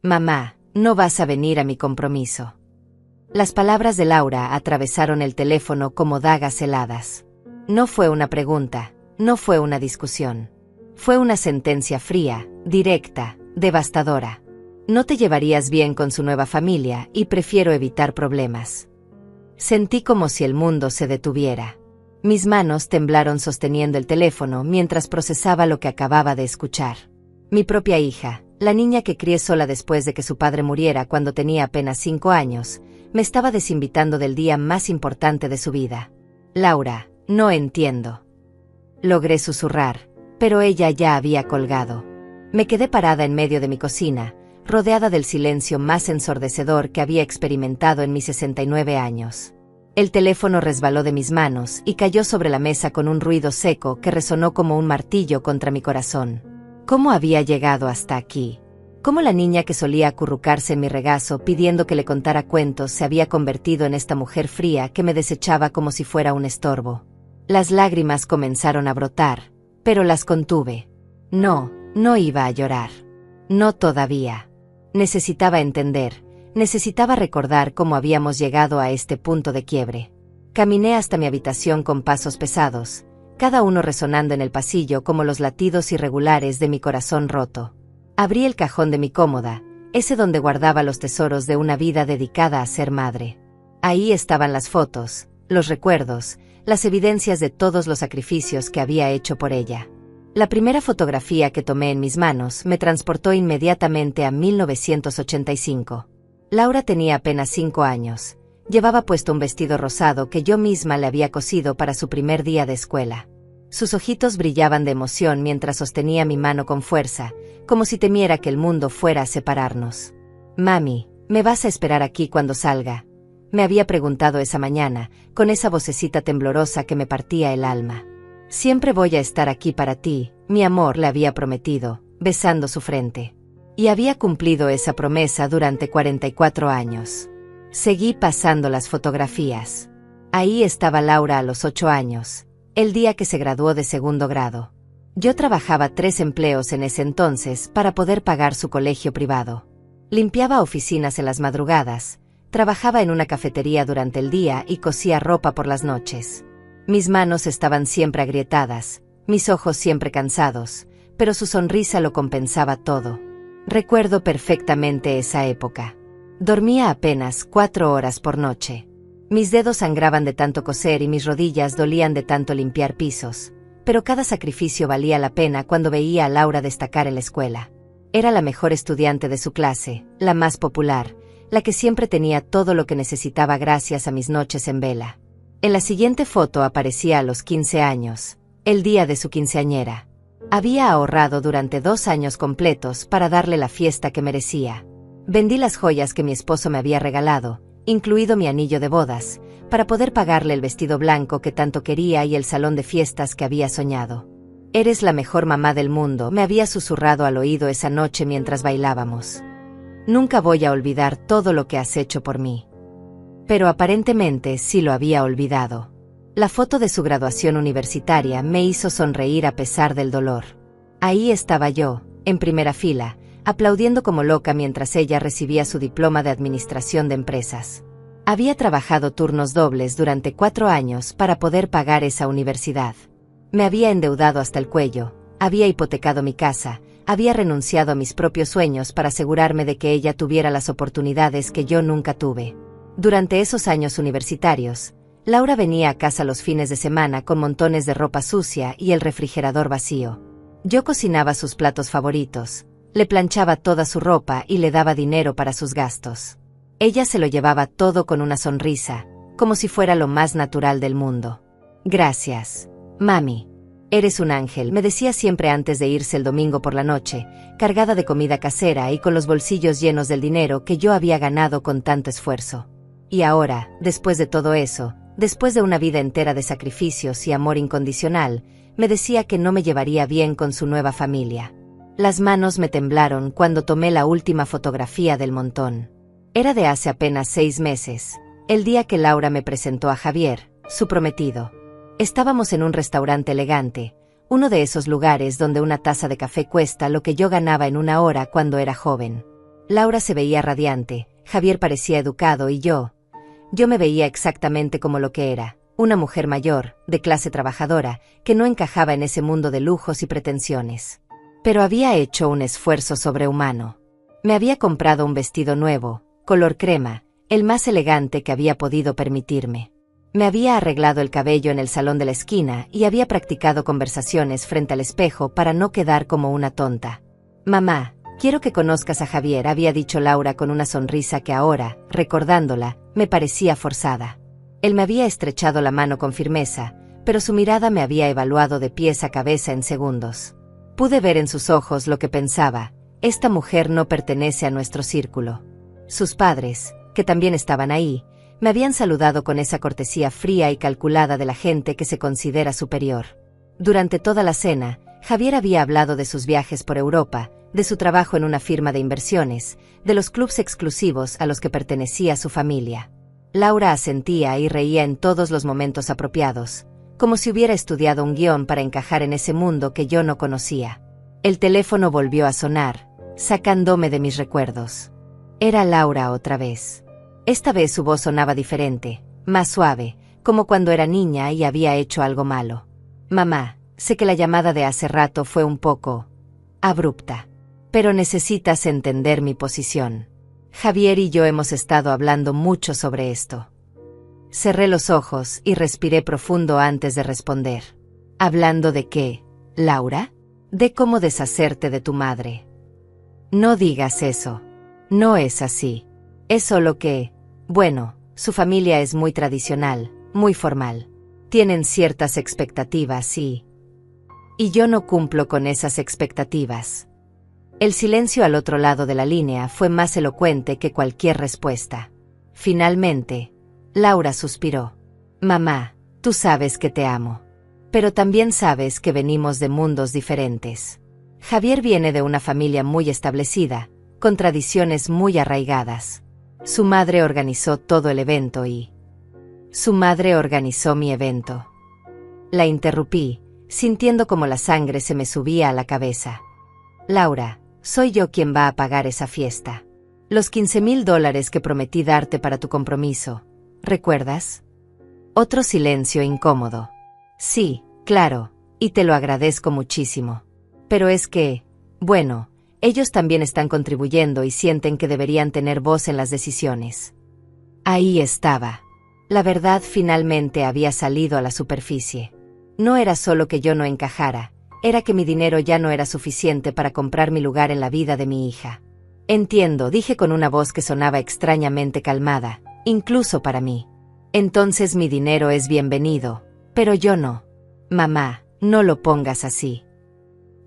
Mamá, no vas a venir a mi compromiso. Las palabras de Laura atravesaron el teléfono como dagas heladas. No fue una pregunta, no fue una discusión. Fue una sentencia fría, directa, devastadora. No te llevarías bien con su nueva familia y prefiero evitar problemas. Sentí como si el mundo se detuviera. Mis manos temblaron sosteniendo el teléfono mientras procesaba lo que acababa de escuchar. Mi propia hija, la niña que crié sola después de que su padre muriera cuando tenía apenas 5 años, me estaba desinvitando del día más importante de su vida. Laura, no entiendo. Logré susurrar, pero ella ya había colgado. Me quedé parada en medio de mi cocina, rodeada del silencio más ensordecedor que había experimentado en mis 69 años. El teléfono resbaló de mis manos y cayó sobre la mesa con un ruido seco que resonó como un martillo contra mi corazón. ¿Cómo había llegado hasta aquí? ¿Cómo la niña que solía acurrucarse en mi regazo pidiendo que le contara cuentos se había convertido en esta mujer fría que me desechaba como si fuera un estorbo? Las lágrimas comenzaron a brotar, pero las contuve. No iba a llorar. No todavía. Necesitaba entender, necesitaba recordar cómo habíamos llegado a este punto de quiebre. Caminé hasta mi habitación con pasos pesados, cada uno resonando en el pasillo como los latidos irregulares de mi corazón roto. Abrí el cajón de mi cómoda, ese donde guardaba los tesoros de una vida dedicada a ser madre. Ahí estaban las fotos, los recuerdos, las evidencias de todos los sacrificios que había hecho por ella. La primera fotografía que tomé en mis manos me transportó inmediatamente a 1985. Laura tenía apenas 5 años. Llevaba puesto un vestido rosado que yo misma le había cosido para su primer día de escuela. Sus ojitos brillaban de emoción mientras sostenía mi mano con fuerza, como si temiera que el mundo fuera a separarnos. «Mami, ¿me vas a esperar aquí cuando salga?», me había preguntado esa mañana, con esa vocecita temblorosa que me partía el alma. «Siempre voy a estar aquí para ti, mi amor», le había prometido, besando su frente. Y había cumplido esa promesa durante 44 años. Seguí pasando las fotografías. Ahí estaba Laura a los 8 años, el día que se graduó de 2º grado. Yo trabajaba 3 empleos en ese entonces para poder pagar su colegio privado. Limpiaba oficinas en las madrugadas, trabajaba en una cafetería durante el día y cosía ropa por las noches. Mis manos estaban siempre agrietadas, mis ojos siempre cansados, pero su sonrisa lo compensaba todo. Recuerdo perfectamente esa época. Dormía apenas 4 horas por noche. Mis dedos sangraban de tanto coser y mis rodillas dolían de tanto limpiar pisos, pero cada sacrificio valía la pena cuando veía a Laura destacar en la escuela. Era la mejor estudiante de su clase, la más popular, la que siempre tenía todo lo que necesitaba gracias a mis noches en vela. En la siguiente foto aparecía a los 15 años, el día de su quinceañera. Había ahorrado durante 2 años completos para darle la fiesta que merecía. Vendí las joyas que mi esposo me había regalado, incluido mi anillo de bodas, para poder pagarle el vestido blanco que tanto quería y el salón de fiestas que había soñado. «Eres la mejor mamá del mundo», me había susurrado al oído esa noche mientras bailábamos. «Nunca voy a olvidar todo lo que has hecho por mí». Pero aparentemente sí lo había olvidado. La foto de su graduación universitaria me hizo sonreír a pesar del dolor. Ahí estaba yo, en primera fila, aplaudiendo como loca mientras ella recibía su diploma de administración de empresas. Había trabajado turnos dobles durante 4 años para poder pagar esa universidad. Me había endeudado hasta el cuello, había hipotecado mi casa, había renunciado a mis propios sueños para asegurarme de que ella tuviera las oportunidades que yo nunca tuve. Durante esos años universitarios, Laura venía a casa los fines de semana con montones de ropa sucia y el refrigerador vacío. Yo cocinaba sus platos favoritos, le planchaba toda su ropa y le daba dinero para sus gastos. Ella se lo llevaba todo con una sonrisa, como si fuera lo más natural del mundo. «Gracias, mami. Eres un ángel», me decía siempre antes de irse el domingo por la noche, cargada de comida casera y con los bolsillos llenos del dinero que yo había ganado con tanto esfuerzo. Y ahora, después de todo eso, después de una vida entera de sacrificios y amor incondicional, me decía que no me llevaría bien con su nueva familia. Las manos me temblaron cuando tomé la última fotografía del montón. Era de hace apenas 6 meses, el día que Laura me presentó a Javier, su prometido. Estábamos en un restaurante elegante, uno de esos lugares donde una taza de café cuesta lo que yo ganaba en 1 hora cuando era joven. Laura se veía radiante, Javier parecía educado y yo me veía exactamente como lo que era, una mujer mayor, de clase trabajadora, que no encajaba en ese mundo de lujos y pretensiones. Pero había hecho un esfuerzo sobrehumano. Me había comprado un vestido nuevo, color crema, el más elegante que había podido permitirme. Me había arreglado el cabello en el salón de la esquina y había practicado conversaciones frente al espejo para no quedar como una tonta. «Mamá, quiero que conozcas a Javier», había dicho Laura con una sonrisa que ahora, recordándola, me parecía forzada. Él me había estrechado la mano con firmeza, pero su mirada me había evaluado de pies a cabeza en segundos. Pude ver en sus ojos lo que pensaba: esta mujer no pertenece a nuestro círculo. Sus padres, que también estaban ahí, me habían saludado con esa cortesía fría y calculada de la gente que se considera superior. Durante toda la cena, Javier había hablado de sus viajes por Europa, de su trabajo en una firma de inversiones, de los clubs exclusivos a los que pertenecía su familia. Laura asentía y reía en todos los momentos apropiados, como si hubiera estudiado un guión para encajar en ese mundo que yo no conocía. El teléfono volvió a sonar, sacándome de mis recuerdos. Era Laura otra vez. Esta vez su voz sonaba diferente, más suave, como cuando era niña y había hecho algo malo. «Mamá, sé que la llamada de hace rato fue un poco abrupta, pero necesitas entender mi posición. Javier y yo hemos estado hablando mucho sobre esto». Cerré los ojos y respiré profundo antes de responder. «¿Hablando de qué, Laura?» «De cómo deshacerte de tu madre». «No digas eso. No es así. Es solo que, bueno, su familia es muy tradicional, muy formal. Tienen ciertas expectativas y yo no cumplo con esas expectativas». El silencio al otro lado de la línea fue más elocuente que cualquier respuesta. Finalmente, Laura suspiró. «Mamá, tú sabes que te amo. Pero también sabes que venimos de mundos diferentes. Javier viene de una familia muy establecida, con tradiciones muy arraigadas. Su madre organizó todo el evento y su madre organizó mi evento». La interrumpí, sintiendo como la sangre se me subía a la cabeza. «Laura, soy yo quien va a pagar esa fiesta. Los $15,000 que prometí darte para tu compromiso, ¿recuerdas?» Otro silencio incómodo. «Sí, claro, y te lo agradezco muchísimo. Pero es que, bueno, ellos también están contribuyendo y sienten que deberían tener voz en las decisiones». Ahí estaba. La verdad finalmente había salido a la superficie. No era solo que yo no encajara, era que mi dinero ya no era suficiente para comprar mi lugar en la vida de mi hija. «Entiendo», dije con una voz que sonaba extrañamente calmada, incluso para mí. «Entonces mi dinero es bienvenido, pero yo no». «Mamá, no lo pongas así».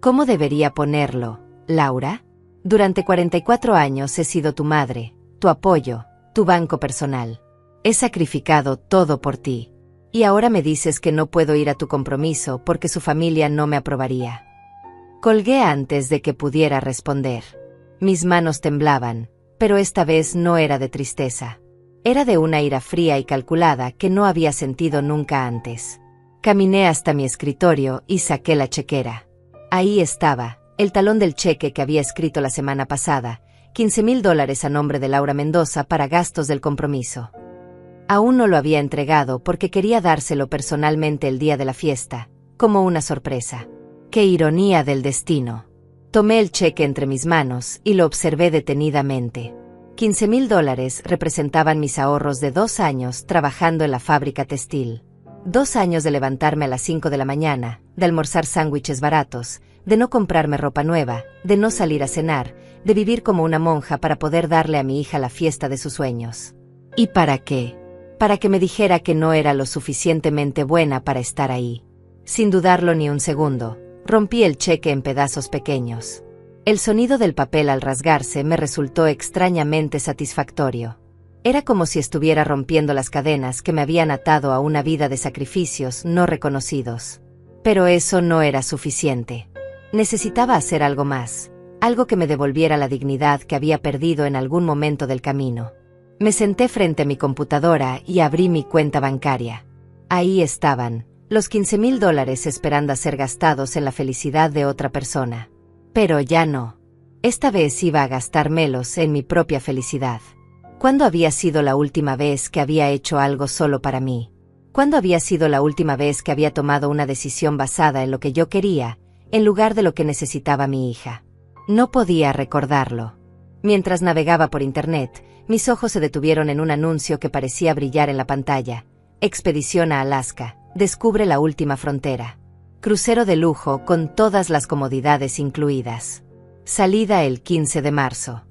«¿Cómo debería ponerlo, Laura? Durante 44 años he sido tu madre, tu apoyo, tu banco personal. He sacrificado todo por ti. Y ahora me dices que no puedo ir a tu compromiso porque su familia no me aprobaría». Colgué antes de que pudiera responder. Mis manos temblaban, pero esta vez no era de tristeza. Era de una ira fría y calculada que no había sentido nunca antes. Caminé hasta mi escritorio y saqué la chequera. Ahí estaba, el talón del cheque que había escrito la semana pasada, $15,000 a nombre de Laura Mendoza para gastos del compromiso. Aún no lo había entregado porque quería dárselo personalmente el día de la fiesta, como una sorpresa. ¡Qué ironía del destino! Tomé el cheque entre mis manos y lo observé detenidamente. $15,000 representaban mis ahorros de 2 años trabajando en la fábrica textil. 2 años de levantarme a las 5 de la mañana, de almorzar sándwiches baratos, de no comprarme ropa nueva, de no salir a cenar, de vivir como una monja para poder darle a mi hija la fiesta de sus sueños. ¿Y para qué? Para que me dijera que no era lo suficientemente buena para estar ahí. Sin dudarlo ni un segundo, rompí el cheque en pedazos pequeños. El sonido del papel al rasgarse me resultó extrañamente satisfactorio. Era como si estuviera rompiendo las cadenas que me habían atado a una vida de sacrificios no reconocidos. Pero eso no era suficiente. Necesitaba hacer algo más, algo que me devolviera la dignidad que había perdido en algún momento del camino. Me senté frente a mi computadora y abrí mi cuenta bancaria. Ahí estaban, los $15,000 esperando a ser gastados en la felicidad de otra persona. Pero ya no. Esta vez iba a gastármelos en mi propia felicidad. ¿Cuándo había sido la última vez que había hecho algo solo para mí? ¿Cuándo había sido la última vez que había tomado una decisión basada en lo que yo quería, en lugar de lo que necesitaba mi hija? No podía recordarlo. Mientras navegaba por internet, mis ojos se detuvieron en un anuncio que parecía brillar en la pantalla. Expedición a Alaska. Descubre la última frontera. Crucero de lujo con todas las comodidades incluidas. Salida el 15 de marzo.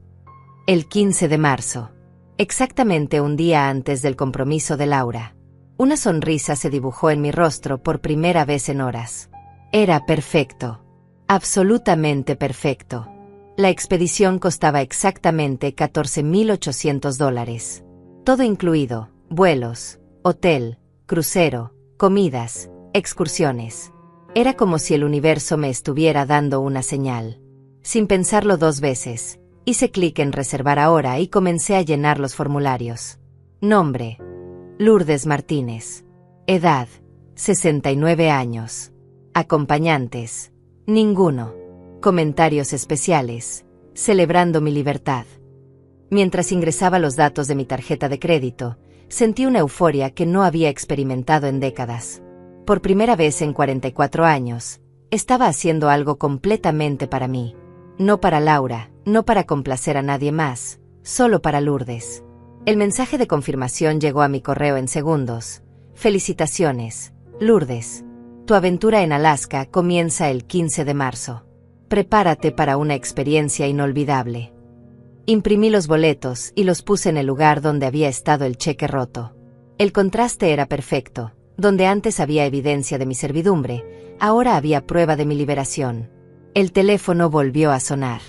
El 15 de marzo. Exactamente un día antes del compromiso de Laura. Una sonrisa se dibujó en mi rostro por primera vez en horas. Era perfecto. Absolutamente perfecto. La expedición costaba exactamente $14,800. Todo incluido: vuelos, hotel, crucero, comidas, excursiones. Era como si el universo me estuviera dando una señal. Sin pensarlo dos veces, hice clic en reservar ahora y comencé a llenar los formularios. Nombre: Lourdes Martínez. Edad: 69 años. Acompañantes: ninguno. Comentarios especiales: celebrando mi libertad. Mientras ingresaba los datos de mi tarjeta de crédito, sentí una euforia que no había experimentado en décadas. Por primera vez en 44 años, estaba haciendo algo completamente para mí. No para Laura, no para complacer a nadie más, solo para Lourdes. El mensaje de confirmación llegó a mi correo en segundos. Felicitaciones, Lourdes. Tu aventura en Alaska comienza el 15 de marzo. Prepárate para una experiencia inolvidable. Imprimí los boletos y los puse en el lugar donde había estado el cheque roto. El contraste era perfecto. Donde antes había evidencia de mi servidumbre, ahora había prueba de mi liberación. El teléfono volvió a sonar.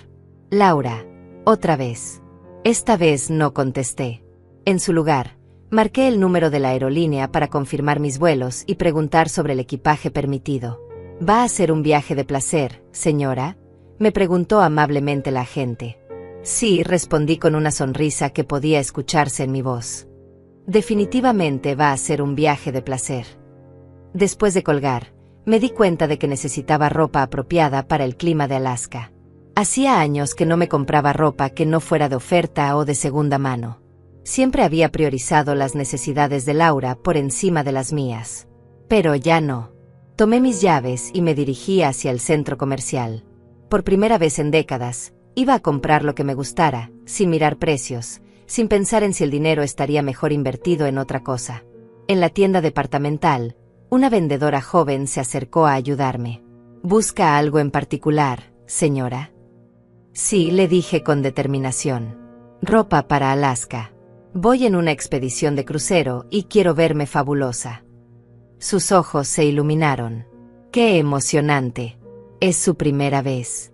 Laura, otra vez. Esta vez no contesté. En su lugar, marqué el número de la aerolínea para confirmar mis vuelos y preguntar sobre el equipaje permitido. ¿Va a ser un viaje de placer, señora?, me preguntó amablemente la agente. Sí, respondí con una sonrisa que podía escucharse en mi voz. Definitivamente va a ser un viaje de placer. Después de colgar, me di cuenta de que necesitaba ropa apropiada para el clima de Alaska. Hacía años que no me compraba ropa que no fuera de oferta o de segunda mano. Siempre había priorizado las necesidades de Laura por encima de las mías. Pero ya no. Tomé mis llaves y me dirigí hacia el centro comercial. Por primera vez en décadas, iba a comprar lo que me gustara, sin mirar precios, sin pensar en si el dinero estaría mejor invertido en otra cosa. En la tienda departamental, una vendedora joven se acercó a ayudarme. ¿Busca algo en particular, señora? Sí, le dije con determinación. Ropa para Alaska. Voy en una expedición de crucero y quiero verme fabulosa. Sus ojos se iluminaron. ¡Qué emocionante! Es su primera vez.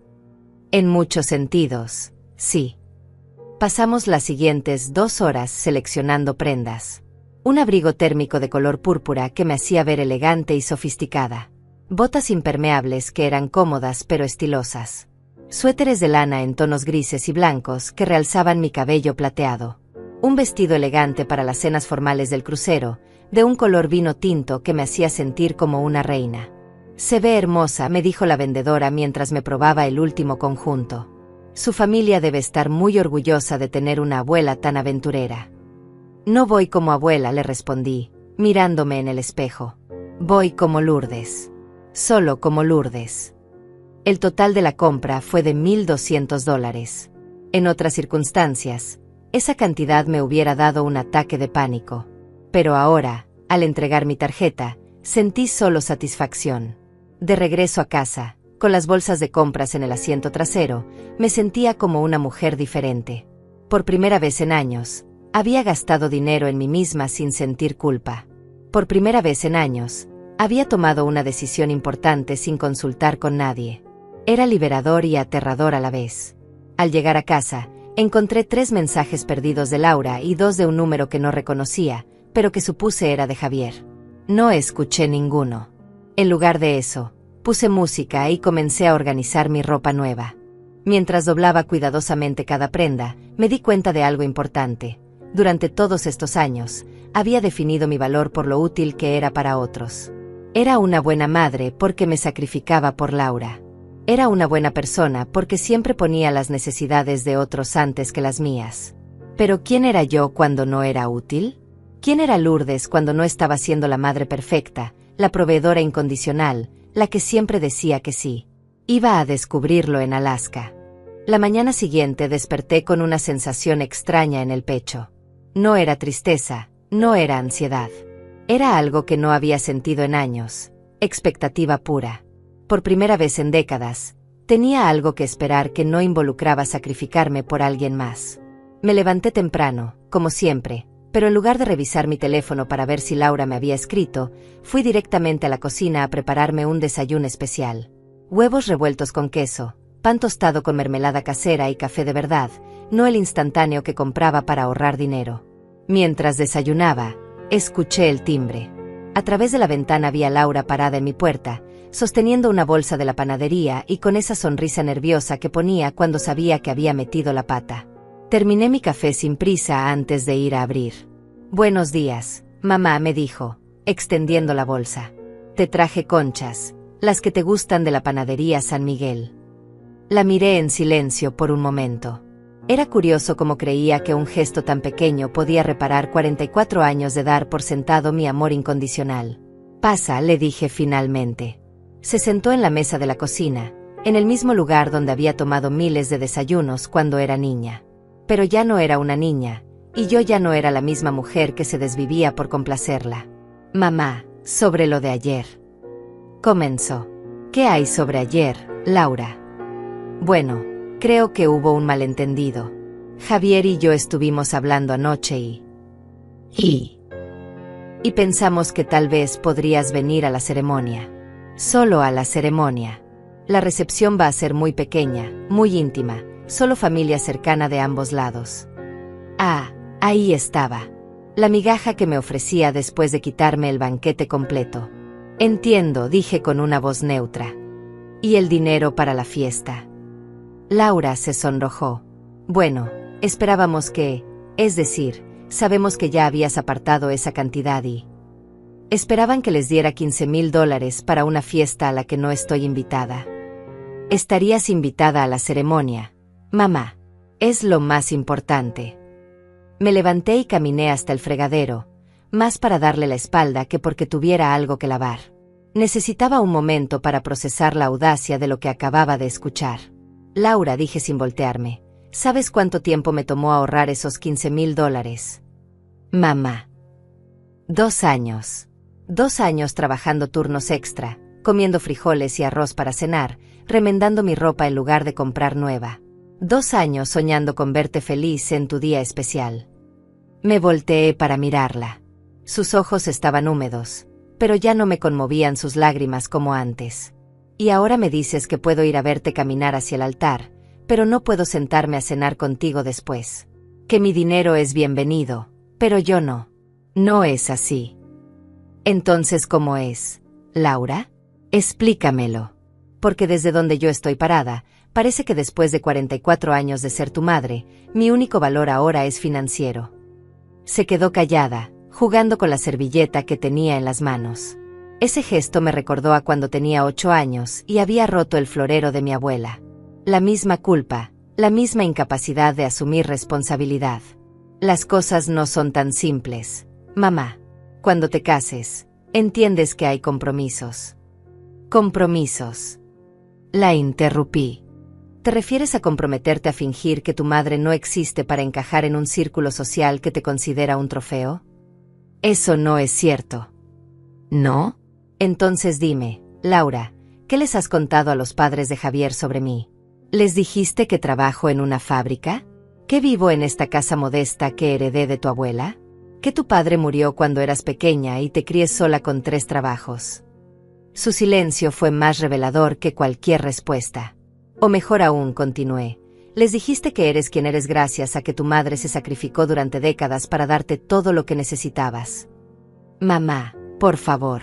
En muchos sentidos, sí. Pasamos las siguientes 2 horas seleccionando prendas. Un abrigo térmico de color púrpura que me hacía ver elegante y sofisticada. Botas impermeables que eran cómodas pero estilosas. Suéteres de lana en tonos grises y blancos que realzaban mi cabello plateado. Un vestido elegante para las cenas formales del crucero, de un color vino tinto que me hacía sentir como una reina. Se ve hermosa, me dijo la vendedora mientras me probaba el último conjunto. Su familia debe estar muy orgullosa de tener una abuela tan aventurera. No voy como abuela, le respondí, mirándome en el espejo. Voy como Lourdes. Solo como Lourdes. El total de la compra fue de $1,200. En otras circunstancias, esa cantidad me hubiera dado un ataque de pánico. Pero ahora, al entregar mi tarjeta, sentí solo satisfacción. De regreso a casa, con las bolsas de compras en el asiento trasero, me sentía como una mujer diferente. Por primera vez en años, había gastado dinero en mí misma sin sentir culpa. Por primera vez en años, había tomado una decisión importante sin consultar con nadie. Era liberador y aterrador a la vez. Al llegar a casa, encontré 3 mensajes perdidos de Laura y 2 de un número que no reconocía, pero que supuse era de Javier. No escuché ninguno. En lugar de eso, puse música y comencé a organizar mi ropa nueva. Mientras doblaba cuidadosamente cada prenda, me di cuenta de algo importante. Durante todos estos años, había definido mi valor por lo útil que era para otros. Era una buena madre porque me sacrificaba por Laura. Era una buena persona porque siempre ponía las necesidades de otros antes que las mías. Pero ¿quién era yo cuando no era útil? ¿Quién era Lourdes cuando no estaba siendo la madre perfecta, la proveedora incondicional, la que siempre decía que sí? Iba a descubrirlo en Alaska. La mañana siguiente desperté con una sensación extraña en el pecho. No era tristeza, no era ansiedad. Era algo que no había sentido en años, expectativa pura. Por primera vez en décadas, tenía algo que esperar que no involucraba sacrificarme por alguien más. Me levanté temprano, como siempre, pero en lugar de revisar mi teléfono para ver si Laura me había escrito, fui directamente a la cocina a prepararme un desayuno especial. Huevos revueltos con queso, pan tostado con mermelada casera y café de verdad, no el instantáneo que compraba para ahorrar dinero. Mientras desayunaba, escuché el timbre. A través de la ventana vi a Laura parada en mi puerta, sosteniendo una bolsa de la panadería y con esa sonrisa nerviosa que ponía cuando sabía que había metido la pata. Terminé mi café sin prisa antes de ir a abrir. «Buenos días, mamá», me dijo, extendiendo la bolsa. «Te traje conchas, las que te gustan de la panadería San Miguel». La miré en silencio por un momento. Era curioso cómo creía que un gesto tan pequeño podía reparar 44 años de dar por sentado mi amor incondicional. «Pasa», le dije finalmente. Se sentó en la mesa de la cocina, en el mismo lugar donde había tomado miles de desayunos cuando era niña. Pero ya no era una niña, y yo ya no era la misma mujer que se desvivía por complacerla. «Mamá, sobre lo de ayer». Comenzó. «¿Qué hay sobre ayer, Laura?» «Bueno, creo que hubo un malentendido. Javier y yo estuvimos hablando anoche y pensamos que tal vez podrías venir a la ceremonia. Solo a la ceremonia. La recepción va a ser muy pequeña, muy íntima, solo familia cercana de ambos lados». Ah, ahí estaba. La migaja que me ofrecía después de quitarme el banquete completo. «Entiendo», dije con una voz neutra. «¿Y el dinero para la fiesta?» Laura se sonrojó. «Bueno, esperábamos es decir, sabemos que ya habías apartado esa cantidad y esperaban que les diera $15,000 para una fiesta a la que no estoy invitada». «Estarías invitada a la ceremonia, mamá. Es lo más importante». Me levanté y caminé hasta el fregadero, más para darle la espalda que porque tuviera algo que lavar. Necesitaba un momento para procesar la audacia de lo que acababa de escuchar. «Laura», dije sin voltearme, «¿sabes cuánto tiempo me tomó ahorrar esos $15,000? Mamá. 2 años. 2 años trabajando turnos extra, comiendo frijoles y arroz para cenar, remendando mi ropa en lugar de comprar nueva. 2 años soñando con verte feliz en tu día especial». Me volteé para mirarla. Sus ojos estaban húmedos, pero ya no me conmovían sus lágrimas como antes. «Y ahora me dices que puedo ir a verte caminar hacia el altar, pero no puedo sentarme a cenar contigo después. Que mi dinero es bienvenido, pero yo no». «No es así». «Entonces, ¿cómo es, Laura? Explícamelo. Porque desde donde yo estoy parada, parece que después de 44 años de ser tu madre, mi único valor ahora es financiero». Se quedó callada, jugando con la servilleta que tenía en las manos. Ese gesto me recordó a cuando tenía 8 años y había roto el florero de mi abuela. La misma culpa, la misma incapacidad de asumir responsabilidad. «Las cosas no son tan simples, mamá. Cuando te cases, entiendes que hay compromisos». «¿Compromisos?». La interrumpí. ¿Te refieres a comprometerte a fingir que tu madre no existe para encajar en un círculo social que te considera un trofeo? Eso no es cierto. ¿No? Entonces dime, Laura, ¿qué les has contado a los padres de Javier sobre mí? ¿Les dijiste que trabajo en una fábrica? ¿Que vivo en esta casa modesta que heredé de tu abuela? ¿Que tu padre murió cuando eras pequeña y te críes sola con 3 trabajos? Su silencio fue más revelador que cualquier respuesta. O mejor aún, continué, les dijiste que eres quien eres gracias a que tu madre se sacrificó durante décadas para darte todo lo que necesitabas. Mamá, por favor.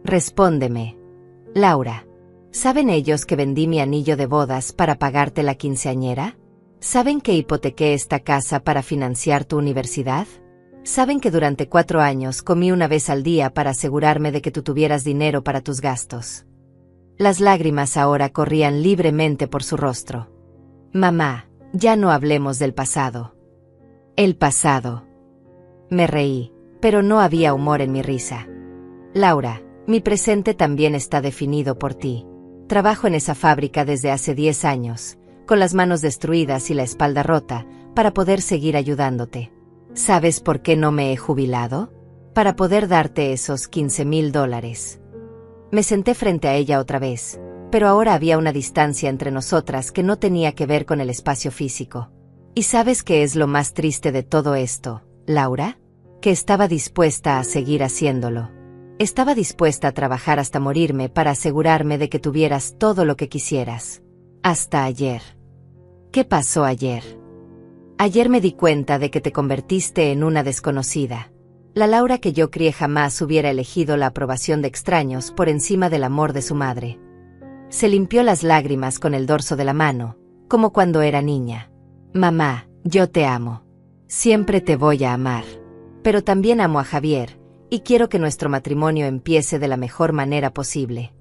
Respóndeme. Laura, ¿saben ellos que vendí mi anillo de bodas para pagarte la quinceañera? ¿Saben que hipotequé esta casa para financiar tu universidad? ¿Saben que durante 4 años comí una vez al día para asegurarme de que tú tuvieras dinero para tus gastos? Las lágrimas ahora corrían libremente por su rostro. Mamá, ya no hablemos del pasado. El pasado. Me reí, pero no había humor en mi risa. Laura, mi presente también está definido por ti. Trabajo en esa fábrica desde hace 10 años, con las manos destruidas y la espalda rota, para poder seguir ayudándote. ¿Sabes por qué no me he jubilado? Para poder darte esos $15,000. Me senté frente a ella otra vez, pero ahora había una distancia entre nosotras que no tenía que ver con el espacio físico. ¿Y sabes qué es lo más triste de todo esto, Laura? Que estaba dispuesta a seguir haciéndolo. Estaba dispuesta a trabajar hasta morirme para asegurarme de que tuvieras todo lo que quisieras. Hasta ayer. ¿Qué pasó ayer? Ayer me di cuenta de que te convertiste en una desconocida. La Laura que yo crié jamás hubiera elegido la aprobación de extraños por encima del amor de su madre. Se limpió las lágrimas con el dorso de la mano, como cuando era niña. Mamá, yo te amo. Siempre te voy a amar. Pero también amo a Javier, y quiero que nuestro matrimonio empiece de la mejor manera posible.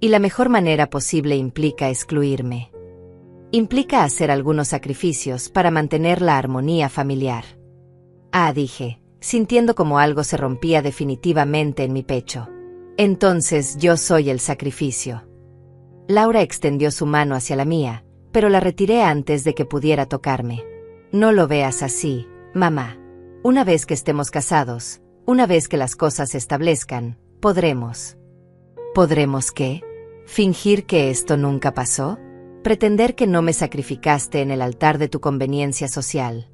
Y la mejor manera posible implica excluirme. Implica hacer algunos sacrificios para mantener la armonía familiar. Ah, dije, sintiendo como algo se rompía definitivamente en mi pecho. Entonces yo soy el sacrificio. Laura extendió su mano hacia la mía, pero la retiré antes de que pudiera tocarme. No lo veas así, mamá. Una vez que estemos casados, una vez que las cosas se establezcan, podremos. ¿Podremos qué? ¿Fingir que esto nunca pasó? ¿Pretender que no me sacrificaste en el altar de tu conveniencia social?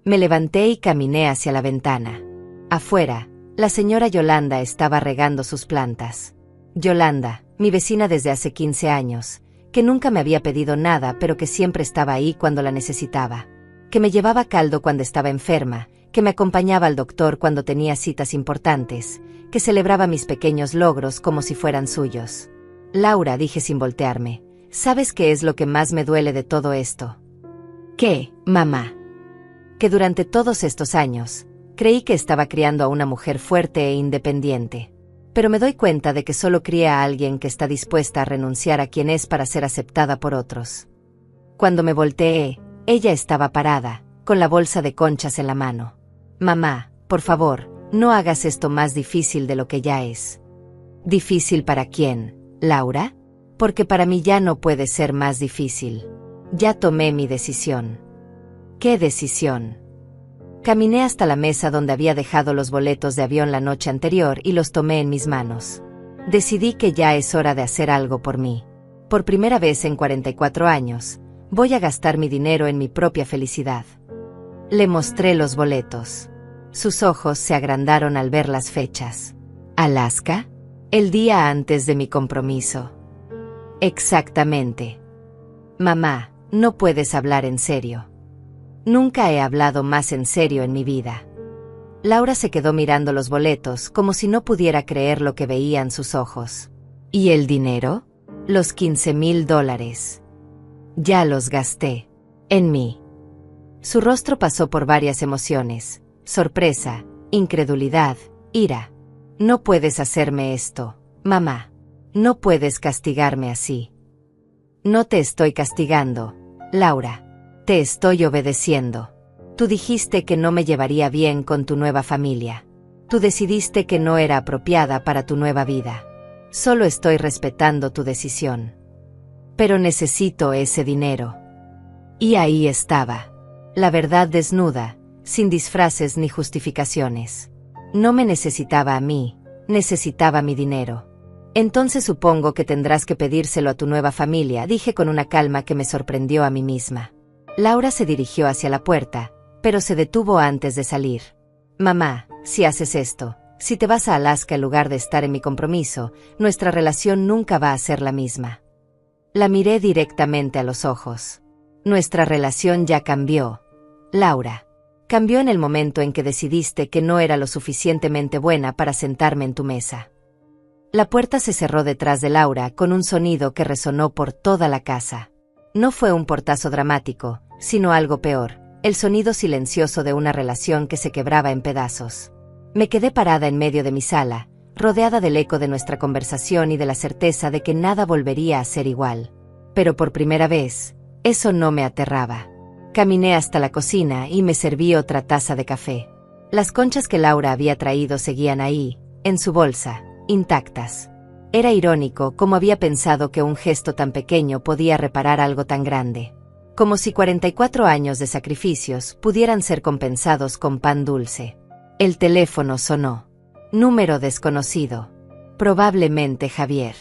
Me levanté y caminé hacia la ventana. Afuera, la señora Yolanda estaba regando sus plantas. Yolanda, mi vecina desde hace 15 años, que nunca me había pedido nada pero que siempre estaba ahí cuando la necesitaba. Que me llevaba caldo cuando estaba enferma, que me acompañaba al doctor cuando tenía citas importantes, que celebraba mis pequeños logros como si fueran suyos. Laura, dije sin voltearme, ¿sabes qué es lo que más me duele de todo esto? ¿Qué, mamá? Que durante todos estos años, creí que estaba criando a una mujer fuerte e independiente. Pero me doy cuenta de que solo crié a alguien que está dispuesta a renunciar a quien es para ser aceptada por otros. Cuando me volteé, ella estaba parada, con la bolsa de conchas en la mano. Mamá, por favor, no hagas esto más difícil de lo que ya es. ¿Difícil para quién, Laura? Porque para mí ya no puede ser más difícil. Ya tomé mi decisión. ¿Qué decisión? Caminé hasta la mesa donde había dejado los boletos de avión la noche anterior y los tomé en mis manos. Decidí que ya es hora de hacer algo por mí. Por primera vez en 44 años, voy a gastar mi dinero en mi propia felicidad. Le mostré los boletos. Sus ojos se agrandaron al ver las fechas. ¿Alaska? El día antes de mi compromiso. Exactamente. Mamá, no puedes hablar en serio. Nunca he hablado más en serio en mi vida. Laura se quedó mirando los boletos como si no pudiera creer lo que veían sus ojos. ¿Y el dinero? Los $15,000. Ya los gasté. En mí. Su rostro pasó por varias emociones: sorpresa, incredulidad, ira. No puedes hacerme esto, mamá. No puedes castigarme así. No te estoy castigando, Laura. Te estoy obedeciendo. Tú dijiste que no me llevaría bien con tu nueva familia. Tú decidiste que no era apropiada para tu nueva vida. Solo estoy respetando tu decisión. Pero necesito ese dinero. Y ahí estaba. La verdad desnuda, sin disfraces ni justificaciones. No me necesitaba a mí, necesitaba mi dinero. Entonces supongo que tendrás que pedírselo a tu nueva familia, dije con una calma que me sorprendió a mí misma. Laura se dirigió hacia la puerta, pero se detuvo antes de salir. Mamá, si haces esto, si te vas a Alaska en lugar de estar en mi compromiso, nuestra relación nunca va a ser la misma. La miré directamente a los ojos. Nuestra relación ya cambió, Laura. Cambió en el momento en que decidiste que no era lo suficientemente buena para sentarme en tu mesa. La puerta se cerró detrás de Laura con un sonido que resonó por toda la casa. No fue un portazo dramático, sino algo peor, el sonido silencioso de una relación que se quebraba en pedazos. Me quedé parada en medio de mi sala, rodeada del eco de nuestra conversación y de la certeza de que nada volvería a ser igual. Pero por primera vez, eso no me aterraba. Caminé hasta la cocina y me serví otra taza de café. Las conchas que Laura había traído seguían ahí, en su bolsa, intactas. Era irónico cómo había pensado que un gesto tan pequeño podía reparar algo tan grande. Como si 44 años de sacrificios pudieran ser compensados con pan dulce. El teléfono sonó. Número desconocido. Probablemente Javier.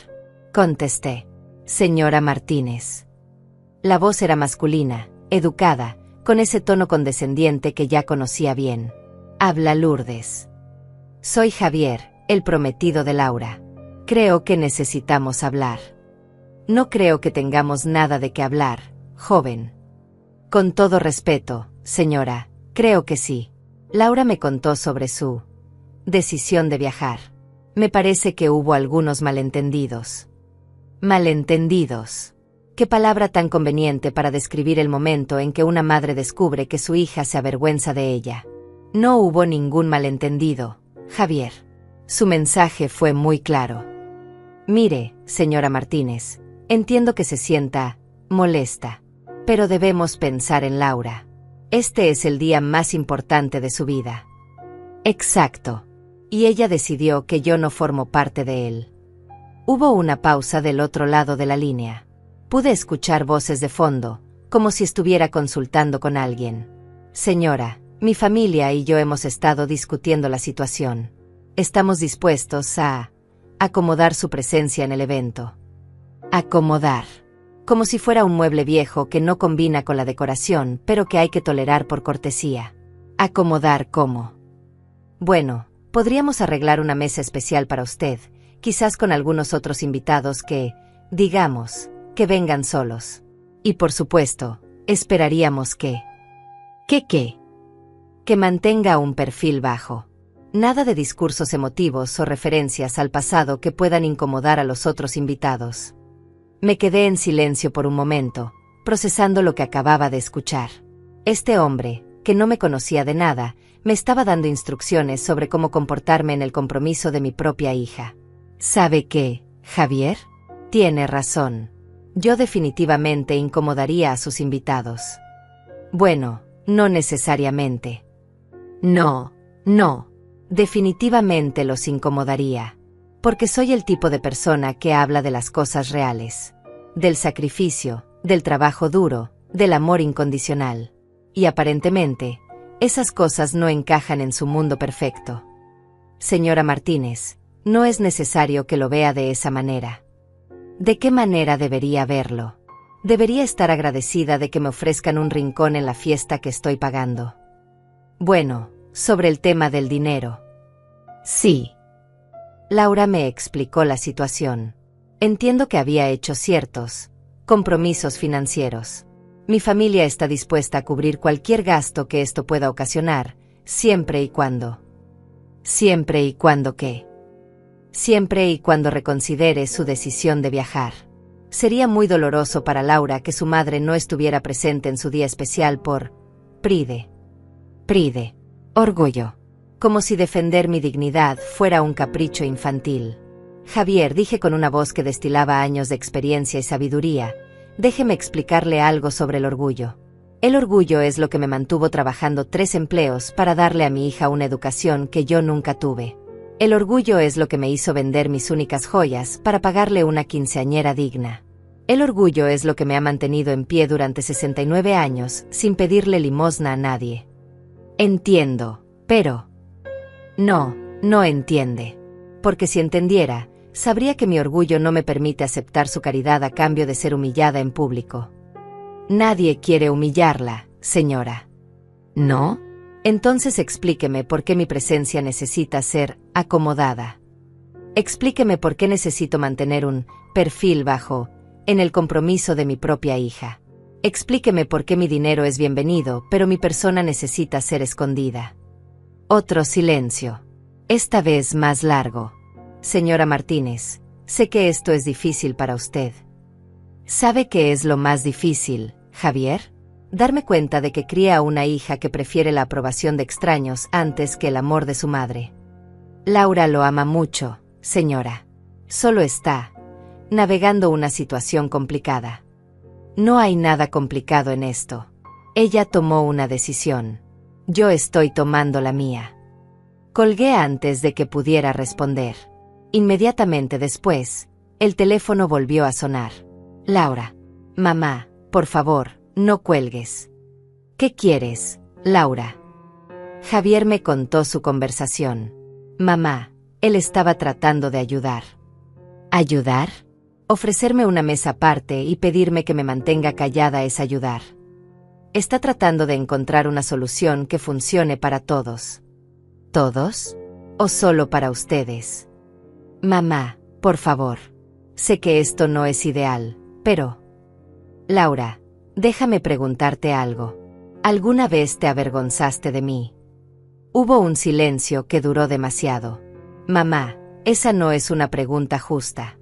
Contesté. Señora Martínez. La voz era masculina, educada, con ese tono condescendiente que ya conocía bien. Habla Lourdes. Soy Javier, el prometido de Laura. Creo que necesitamos hablar. No creo que tengamos nada de qué hablar, joven. Con todo respeto, señora, creo que sí. Laura me contó sobre su decisión de viajar. Me parece que hubo algunos malentendidos. Malentendidos. Qué palabra tan conveniente para describir el momento en que una madre descubre que su hija se avergüenza de ella. No hubo ningún malentendido, Javier. Su mensaje fue muy claro. Mire, señora Martínez, entiendo que se sienta molesta, pero debemos pensar en Laura. Este es el día más importante de su vida. Exacto. Y ella decidió que yo no formo parte de él. Hubo una pausa del otro lado de la línea. Pude escuchar voces de fondo, como si estuviera consultando con alguien. Señora, mi familia y yo hemos estado discutiendo la situación. Estamos dispuestos a acomodar su presencia en el evento. Acomodar. Como si fuera un mueble viejo que no combina con la decoración, pero que hay que tolerar por cortesía. ¿Acomodar cómo? Bueno, podríamos arreglar una mesa especial para usted, quizás con algunos otros invitados que, digamos, que vengan solos. Y por supuesto, esperaríamos que... ¿Qué? Que mantenga un perfil bajo. Nada de discursos emotivos o referencias al pasado que puedan incomodar a los otros invitados. Me quedé en silencio por un momento, procesando lo que acababa de escuchar. Este hombre, que no me conocía de nada, me estaba dando instrucciones sobre cómo comportarme en el compromiso de mi propia hija. ¿Sabe qué, Javier? Tiene razón. Yo definitivamente incomodaría a sus invitados. Bueno, no necesariamente. No. Definitivamente los incomodaría. Porque soy el tipo de persona que habla de las cosas reales. Del sacrificio, del trabajo duro, del amor incondicional. Y aparentemente, esas cosas no encajan en su mundo perfecto. Señora Martínez, no es necesario que lo vea de esa manera. ¿De qué manera debería verlo? Debería estar agradecida de que me ofrezcan un rincón en la fiesta que estoy pagando. Bueno, sobre el tema del dinero. Sí. Laura me explicó la situación. Entiendo que había hecho ciertos compromisos financieros. Mi familia está dispuesta a cubrir cualquier gasto que esto pueda ocasionar, siempre y cuando. ¿Siempre y cuando qué? Siempre y cuando reconsidere su decisión de viajar. Sería muy doloroso para Laura que su madre no estuviera presente en su día especial por Pride. Orgullo. Como si defender mi dignidad fuera un capricho infantil. Javier, dije con una voz que destilaba años de experiencia y sabiduría, déjeme explicarle algo sobre el orgullo. El orgullo es lo que me mantuvo trabajando 3 empleos para darle a mi hija una educación que yo nunca tuve. El orgullo es lo que me hizo vender mis únicas joyas para pagarle una quinceañera digna. El orgullo es lo que me ha mantenido en pie durante 69 años sin pedirle limosna a nadie. Entiendo, pero... No entiende. Porque si entendiera, sabría que mi orgullo no me permite aceptar su caridad a cambio de ser humillada en público. Nadie quiere humillarla, señora. ¿No? Entonces explíqueme por qué mi presencia necesita ser acomodada. Explíqueme por qué necesito mantener un perfil bajo en el compromiso de mi propia hija. Explíqueme por qué mi dinero es bienvenido, pero mi persona necesita ser escondida. Otro silencio. Esta vez más largo. Señora Martínez, sé que esto es difícil para usted. ¿Sabe qué es lo más difícil, Javier? Darme cuenta de que cría a una hija que prefiere la aprobación de extraños antes que el amor de su madre. Laura lo ama mucho, señora. Solo está navegando una situación complicada. No hay nada complicado en esto. Ella tomó una decisión. Yo estoy tomando la mía. Colgué antes de que pudiera responder. Inmediatamente después, el teléfono volvió a sonar. Laura. Mamá, por favor, no cuelgues. ¿Qué quieres, Laura? Javier me contó su conversación. Mamá, él estaba tratando de ayudar. ¿Ayudar? Ofrecerme una mesa aparte y pedirme que me mantenga callada es ayudar. Está tratando de encontrar una solución que funcione para todos. ¿Todos? ¿O solo para ustedes? Mamá, por favor. Sé que esto no es ideal, pero... Laura, déjame preguntarte algo. ¿Alguna vez te avergonzaste de mí? Hubo un silencio que duró demasiado. Mamá, esa no es una pregunta justa.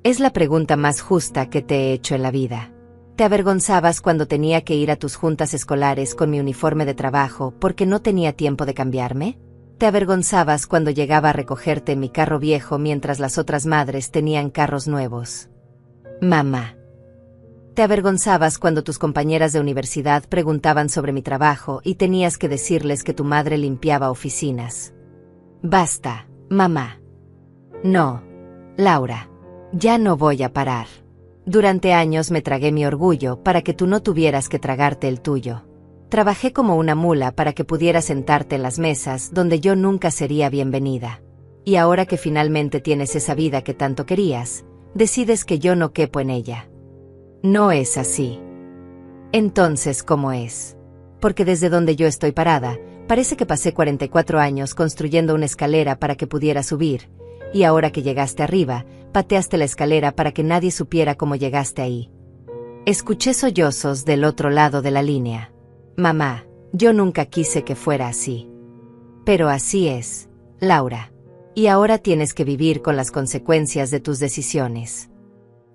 Es la pregunta más justa que te he hecho en la vida. ¿Te avergonzabas cuando tenía que ir a tus juntas escolares con mi uniforme de trabajo porque no tenía tiempo de cambiarme? ¿Te avergonzabas cuando llegaba a recogerte en mi carro viejo mientras las otras madres tenían carros nuevos? Mamá. ¿Te avergonzabas cuando tus compañeras de universidad preguntaban sobre mi trabajo y tenías que decirles que tu madre limpiaba oficinas? Basta, mamá. No, Laura. Ya no voy a parar. Durante años me tragué mi orgullo para que tú no tuvieras que tragarte el tuyo. Trabajé como una mula para que pudieras sentarte en las mesas donde yo nunca sería bienvenida. Y ahora que finalmente tienes esa vida que tanto querías, decides que yo no quepo en ella. No es así. Entonces, ¿cómo es? Porque desde donde yo estoy parada, parece que pasé 44 años construyendo una escalera para que pudiera subir, y ahora que llegaste arriba, pateaste la escalera para que nadie supiera cómo llegaste ahí. Escuché sollozos del otro lado de la línea. Mamá, yo nunca quise que fuera así. Pero así es, Laura. Y ahora tienes que vivir con las consecuencias de tus decisiones.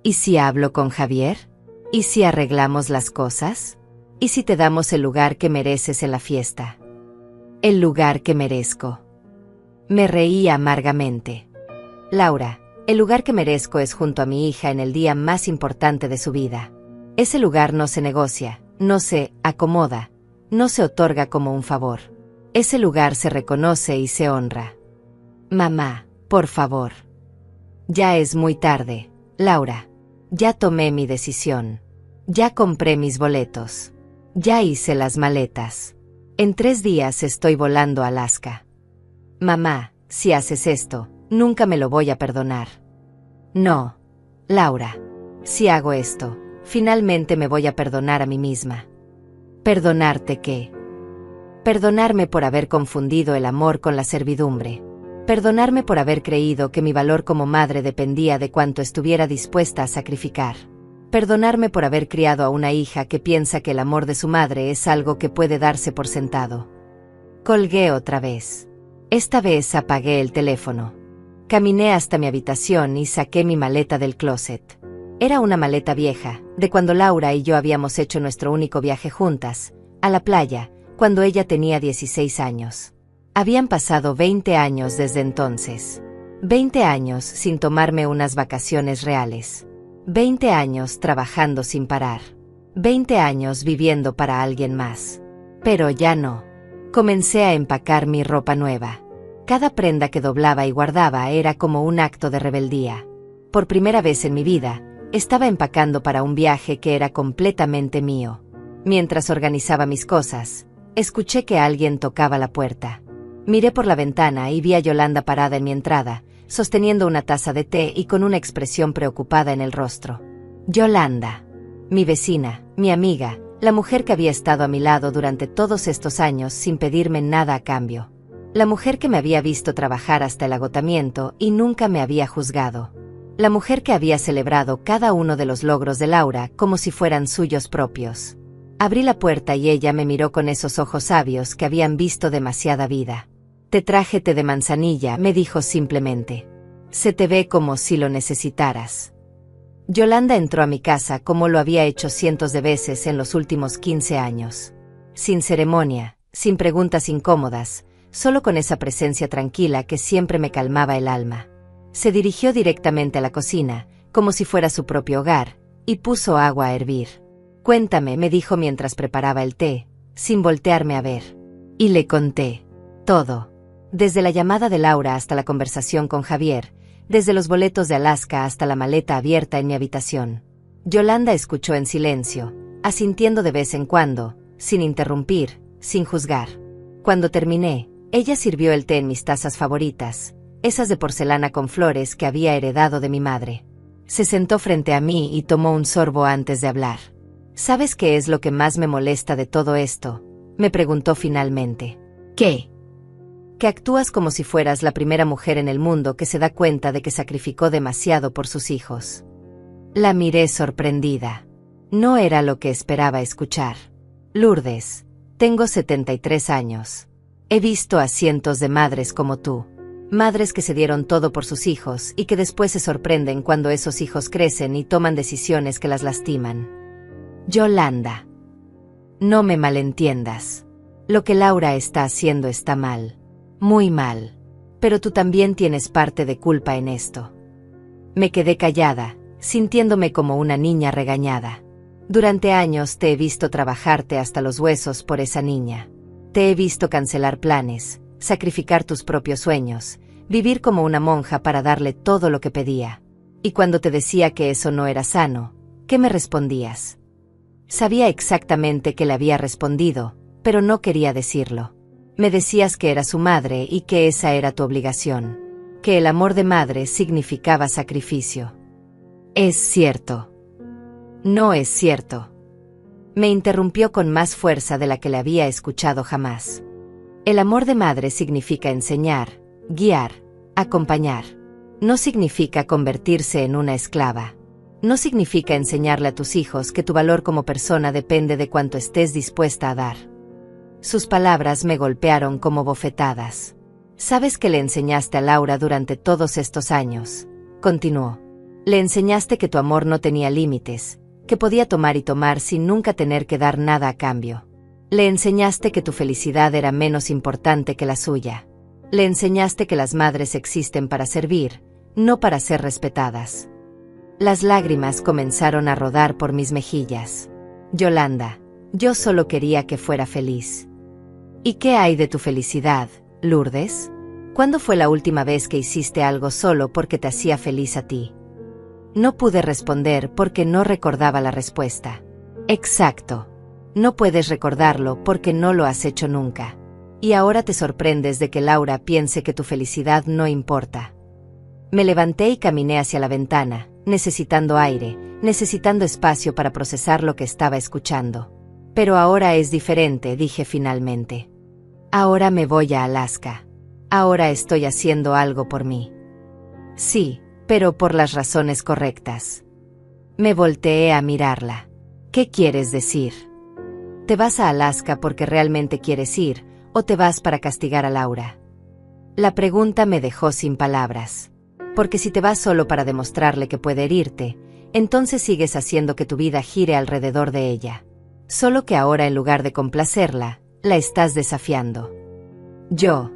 ¿Y si hablo con Javier? ¿Y si arreglamos las cosas? ¿Y si te damos el lugar que mereces en la fiesta? El lugar que merezco. Me reí amargamente. Laura, el lugar que merezco es junto a mi hija en el día más importante de su vida. Ese lugar no se negocia, no se acomoda, no se otorga como un favor. Ese lugar se reconoce y se honra. Mamá, por favor. Ya es muy tarde, Laura. Ya tomé mi decisión. Ya compré mis boletos. Ya hice las maletas. En 3 días estoy volando a Alaska. Mamá, si haces esto, nunca me lo voy a perdonar. No, Laura. Si hago esto, finalmente me voy a perdonar a mí misma. ¿Perdonarte qué? Perdonarme por haber confundido el amor con la servidumbre. Perdonarme por haber creído que mi valor como madre dependía de cuánto estuviera dispuesta a sacrificar. Perdonarme por haber criado a una hija que piensa que el amor de su madre es algo que puede darse por sentado. Colgué otra vez. Esta vez apagué el teléfono. Caminé hasta mi habitación y saqué mi maleta del closet. Era una maleta vieja, de cuando Laura y yo habíamos hecho nuestro único viaje juntas, a la playa, cuando ella tenía 16 años. Habían pasado 20 años desde entonces. 20 años sin tomarme unas vacaciones reales. 20 años trabajando sin parar. 20 años viviendo para alguien más. Pero ya no. Comencé a empacar mi ropa nueva. Cada prenda que doblaba y guardaba era como un acto de rebeldía. Por primera vez en mi vida, estaba empacando para un viaje que era completamente mío. Mientras organizaba mis cosas, escuché que alguien tocaba la puerta. Miré por la ventana y vi a Yolanda parada en mi entrada, sosteniendo una taza de té y con una expresión preocupada en el rostro. Yolanda. Mi vecina, mi amiga, la mujer que había estado a mi lado durante todos estos años sin pedirme nada a cambio. La mujer que me había visto trabajar hasta el agotamiento y nunca me había juzgado. La mujer que había celebrado cada uno de los logros de Laura como si fueran suyos propios. Abrí la puerta y ella me miró con esos ojos sabios que habían visto demasiada vida. Te traje té de manzanilla, me dijo simplemente. Se te ve como si lo necesitaras. Yolanda entró a mi casa como lo había hecho cientos de veces en los últimos 15 años. Sin ceremonia, sin preguntas incómodas, solo con esa presencia tranquila que siempre me calmaba el alma. Se dirigió directamente a la cocina, como si fuera su propio hogar, y puso agua a hervir. Cuéntame, me dijo mientras preparaba el té, sin voltearme a ver. Y le conté. Todo. Desde la llamada de Laura hasta la conversación con Javier, desde los boletos de Alaska hasta la maleta abierta en mi habitación. Yolanda escuchó en silencio, asintiendo de vez en cuando, sin interrumpir, sin juzgar. Cuando terminé, ella sirvió el té en mis tazas favoritas, esas de porcelana con flores que había heredado de mi madre. Se sentó frente a mí y tomó un sorbo antes de hablar. ¿Sabes qué es lo que más me molesta de todo esto?, me preguntó finalmente. ¿Qué? Que actúas como si fueras la primera mujer en el mundo que se da cuenta de que sacrificó demasiado por sus hijos. La miré sorprendida. No era lo que esperaba escuchar. Lourdes, tengo 73 años. He visto a cientos de madres como tú. Madres que se dieron todo por sus hijos y que después se sorprenden cuando esos hijos crecen y toman decisiones que las lastiman. Yolanda. No me malentiendas. Lo que Laura está haciendo está mal. Muy mal. Pero tú también tienes parte de culpa en esto. Me quedé callada, sintiéndome como una niña regañada. Durante años te he visto trabajarte hasta los huesos por esa niña. Te he visto cancelar planes, sacrificar tus propios sueños, vivir como una monja para darle todo lo que pedía. Y cuando te decía que eso no era sano, ¿qué me respondías? Sabía exactamente que le había respondido, pero no quería decirlo. Me decías que era su madre y que esa era tu obligación. Que el amor de madre significaba sacrificio. Es cierto. No es cierto. Me interrumpió con más fuerza de la que le había escuchado jamás. El amor de madre significa enseñar, guiar, acompañar. No significa convertirse en una esclava. No significa enseñarle a tus hijos que tu valor como persona depende de cuánto estés dispuesta a dar. Sus palabras me golpearon como bofetadas. ¿Sabes que le enseñaste a Laura durante todos estos años? Continuó. Le enseñaste que tu amor no tenía límites, que podía tomar y tomar sin nunca tener que dar nada a cambio. Le enseñaste que tu felicidad era menos importante que la suya. Le enseñaste que las madres existen para servir, no para ser respetadas. Las lágrimas comenzaron a rodar por mis mejillas. Yolanda, yo solo quería que fuera feliz. ¿Y qué hay de tu felicidad, Lourdes? ¿Cuándo fue la última vez que hiciste algo solo porque te hacía feliz a ti? No pude responder porque no recordaba la respuesta. Exacto. No puedes recordarlo porque no lo has hecho nunca. Y ahora te sorprendes de que Laura piense que tu felicidad no importa. Me levanté y caminé hacia la ventana, necesitando aire, necesitando espacio para procesar lo que estaba escuchando. Pero ahora es diferente, dije finalmente. Ahora me voy a Alaska. Ahora estoy haciendo algo por mí. Sí, pero por las razones correctas. Me volteé a mirarla. ¿Qué quieres decir? ¿Te vas a Alaska porque realmente quieres ir, o te vas para castigar a Laura? La pregunta me dejó sin palabras. Porque si te vas solo para demostrarle que puede herirte, entonces sigues haciendo que tu vida gire alrededor de ella. Solo que ahora en lugar de complacerla, la estás desafiando. Yo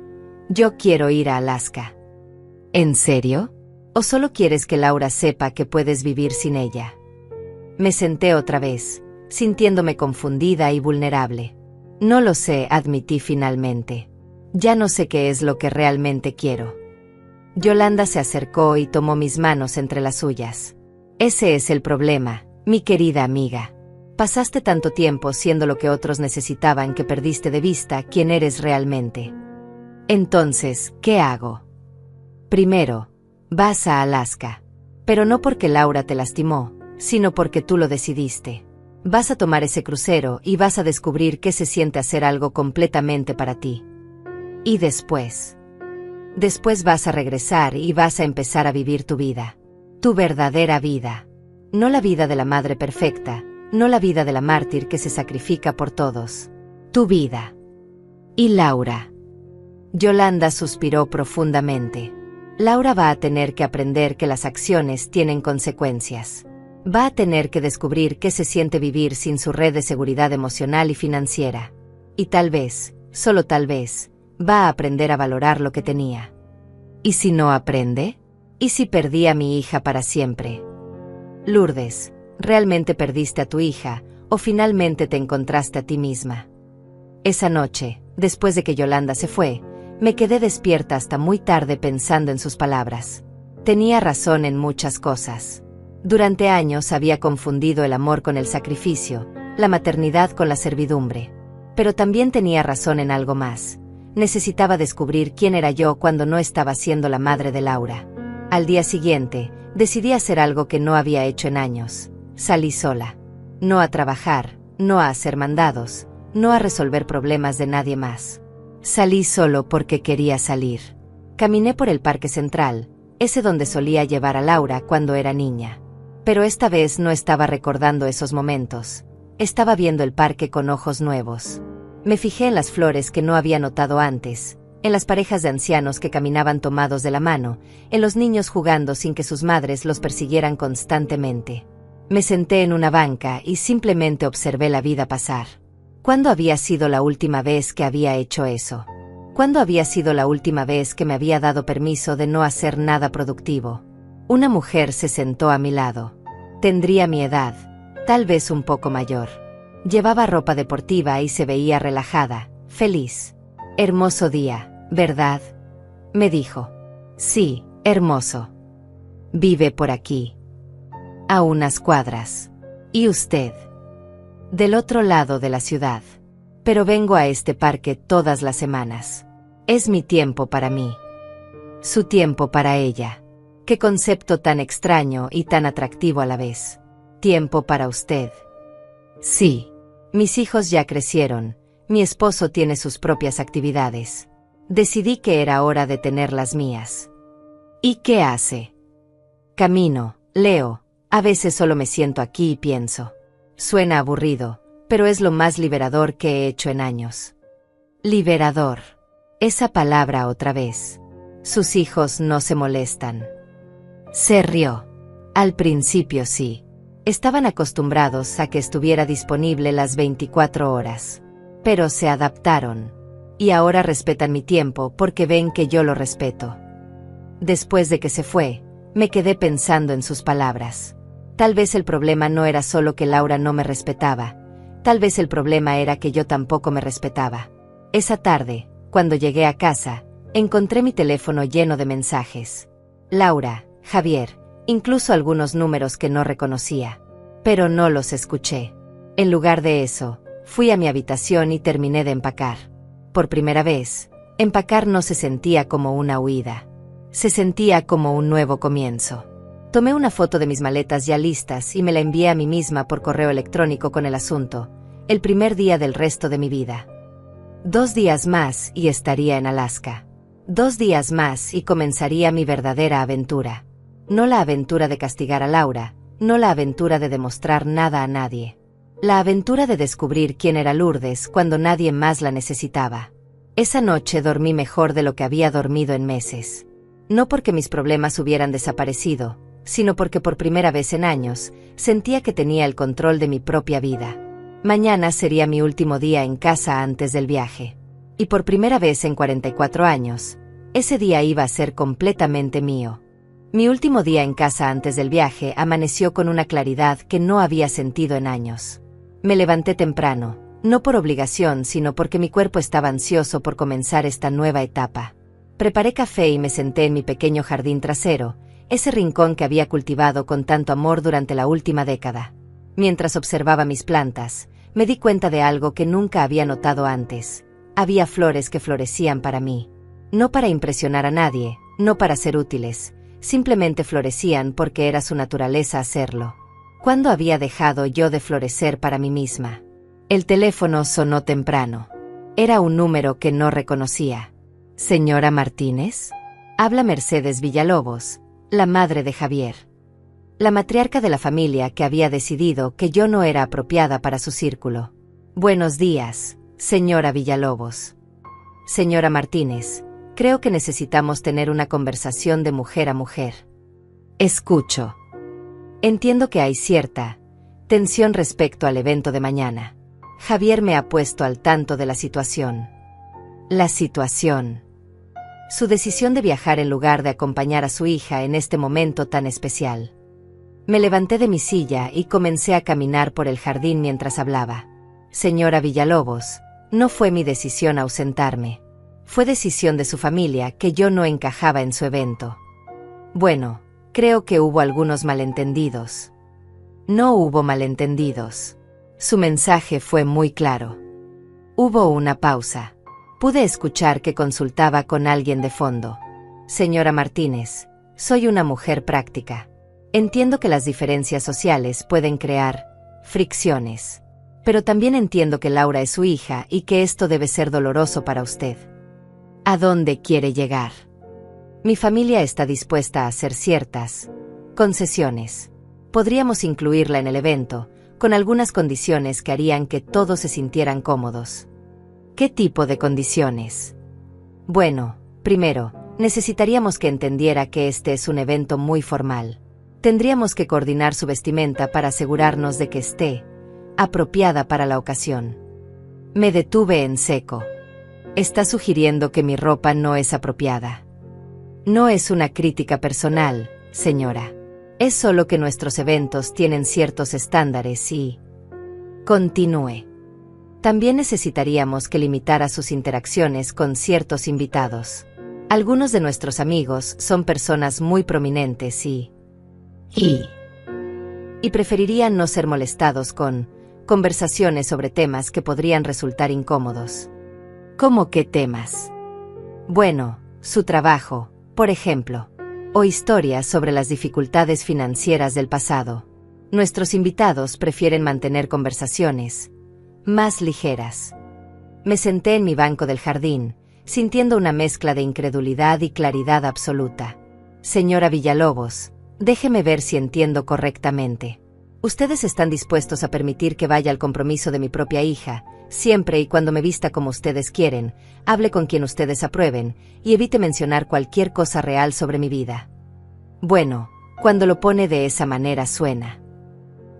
quiero ir a Alaska. ¿En serio? ¿O solo quieres que Laura sepa que puedes vivir sin ella? Me senté otra vez, sintiéndome confundida y vulnerable. No lo sé, admití finalmente. Ya no sé qué es lo que realmente quiero. Yolanda se acercó y tomó mis manos entre las suyas. Ese es el problema, mi querida amiga. Pasaste tanto tiempo siendo lo que otros necesitaban que perdiste de vista quién eres realmente. Entonces, ¿qué hago? Primero, vas a Alaska. Pero no porque Laura te lastimó, sino porque tú lo decidiste. Vas a tomar ese crucero y vas a descubrir qué se siente hacer algo completamente para ti. Y después vas a regresar y vas a empezar a vivir tu vida. Tu verdadera vida. No la vida de la madre perfecta, no la vida de la mártir que se sacrifica por todos. Tu vida. Y Laura. Yolanda suspiró profundamente. Laura va a tener que aprender que las acciones tienen consecuencias. Va a tener que descubrir qué se siente vivir sin su red de seguridad emocional y financiera. Y tal vez, solo tal vez, va a aprender a valorar lo que tenía. ¿Y si no aprende? ¿Y si perdí a mi hija para siempre? Lourdes, ¿realmente perdiste a tu hija, o finalmente te encontraste a ti misma? Esa noche, después de que Yolanda se fue, me quedé despierta hasta muy tarde pensando en sus palabras. Tenía razón en muchas cosas. Durante años había confundido el amor con el sacrificio, la maternidad con la servidumbre. Pero también tenía razón en algo más. Necesitaba descubrir quién era yo cuando no estaba siendo la madre de Laura. Al día siguiente, decidí hacer algo que no había hecho en años. Salí sola. No a trabajar, no a hacer mandados, no a resolver problemas de nadie más. Salí solo porque quería salir. Caminé por el Parque Central, ese donde solía llevar a Laura cuando era niña. Pero esta vez no estaba recordando esos momentos. Estaba viendo el parque con ojos nuevos. Me fijé en las flores que no había notado antes, en las parejas de ancianos que caminaban tomados de la mano, en los niños jugando sin que sus madres los persiguieran constantemente. Me senté en una banca y simplemente observé la vida pasar. ¿Cuándo había sido la última vez que había hecho eso? ¿Cuándo había sido la última vez que me había dado permiso de no hacer nada productivo? Una mujer se sentó a mi lado. Tendría mi edad, tal vez un poco mayor. Llevaba ropa deportiva y se veía relajada, feliz. Hermoso día, ¿verdad? Me dijo. Sí, hermoso. Vive por aquí. A unas cuadras. ¿Y usted? Del otro lado de la ciudad. Pero vengo a este parque todas las semanas. Es mi tiempo para mí. Su tiempo para ella. Qué concepto tan extraño y tan atractivo a la vez. Tiempo para usted. Sí. Mis hijos ya crecieron. Mi esposo tiene sus propias actividades. Decidí que era hora de tener las mías. ¿Y qué hace? Camino, leo. A veces solo me siento aquí y pienso. Suena aburrido, pero es lo más liberador que he hecho en años. Liberador. Esa palabra otra vez. Sus hijos no se molestan. Se rió. Al principio sí. Estaban acostumbrados a que estuviera disponible las 24 horas. Pero se adaptaron. Y ahora respetan mi tiempo porque ven que yo lo respeto. Después de que se fue, me quedé pensando en sus palabras. Tal vez el problema no era solo que Laura no me respetaba. Tal vez el problema era que yo tampoco me respetaba. Esa tarde, cuando llegué a casa, encontré mi teléfono lleno de mensajes. Laura, Javier, incluso algunos números que no reconocía. Pero no los escuché. En lugar de eso, fui a mi habitación y terminé de empacar. Por primera vez, empacar no se sentía como una huida. Se sentía como un nuevo comienzo. Tomé una foto de mis maletas ya listas y me la envié a mí misma por correo electrónico con el asunto: el primer día del resto de mi vida. 2 días más y estaría en Alaska. 2 días más y comenzaría mi verdadera aventura. No la aventura de castigar a Laura, no la aventura de demostrar nada a nadie. La aventura de descubrir quién era Lourdes cuando nadie más la necesitaba. Esa noche dormí mejor de lo que había dormido en meses. No porque mis problemas hubieran desaparecido, sino porque por primera vez en años, sentía que tenía el control de mi propia vida. Mañana sería mi último día en casa antes del viaje. Y por primera vez en 44 años, ese día iba a ser completamente mío. Mi último día en casa antes del viaje amaneció con una claridad que no había sentido en años. Me levanté temprano, no por obligación sino porque mi cuerpo estaba ansioso por comenzar esta nueva etapa. Preparé café y me senté en mi pequeño jardín trasero, ese rincón que había cultivado con tanto amor durante la última década. Mientras observaba mis plantas, me di cuenta de algo que nunca había notado antes. Había flores que florecían para mí. No para impresionar a nadie, no para ser útiles, simplemente florecían porque era su naturaleza hacerlo. ¿Cuándo había dejado yo de florecer para mí misma? El teléfono sonó temprano. Era un número que no reconocía. ¿Señora Martínez? Habla Mercedes Villalobos, la madre de Javier. La matriarca de la familia que había decidido que yo no era apropiada para su círculo. Buenos días, señora Villalobos. Señora Martínez, creo que necesitamos tener una conversación de mujer a mujer. Escucho. Entiendo que hay cierta tensión respecto al evento de mañana. Javier me ha puesto al tanto de la situación. La situación. Su decisión de viajar en lugar de acompañar a su hija en este momento tan especial. Me levanté de mi silla y comencé a caminar por el jardín mientras hablaba. Señora Villalobos, no fue mi decisión ausentarme. Fue decisión de su familia que yo no encajaba en su evento. Bueno, creo que hubo algunos malentendidos. No hubo malentendidos. Su mensaje fue muy claro. Hubo una pausa. Pude escuchar que consultaba con alguien de fondo. Señora Martínez, soy una mujer práctica. Entiendo que las diferencias sociales pueden crear fricciones. Pero también entiendo que Laura es su hija y que esto debe ser doloroso para usted. ¿A dónde quiere llegar? Mi familia está dispuesta a hacer ciertas concesiones. Podríamos incluirla en el evento, con algunas condiciones que harían que todos se sintieran cómodos. ¿Qué tipo de condiciones? Bueno, primero, necesitaríamos que entendiera que este es un evento muy formal. Tendríamos que coordinar su vestimenta para asegurarnos de que esté apropiada para la ocasión. Me detuve en seco. Está sugiriendo que mi ropa no es apropiada. No es una crítica personal, señora. Es solo que nuestros eventos tienen ciertos estándares y... Continúe. También necesitaríamos que limitara sus interacciones con ciertos invitados. Algunos de nuestros amigos son personas muy prominentes y preferirían no ser molestados con conversaciones sobre temas que podrían resultar incómodos. ¿Cómo qué temas? Bueno, su trabajo, por ejemplo, o historias sobre las dificultades financieras del pasado. Nuestros invitados prefieren mantener conversaciones más ligeras. Me senté en mi banco del jardín, sintiendo una mezcla de incredulidad y claridad absoluta. Señora Villalobos, déjeme ver si entiendo correctamente. Ustedes están dispuestos a permitir que vaya al compromiso de mi propia hija, siempre y cuando me vista como ustedes quieren, hable con quien ustedes aprueben, y evite mencionar cualquier cosa real sobre mi vida. Bueno, cuando lo pone de esa manera suena.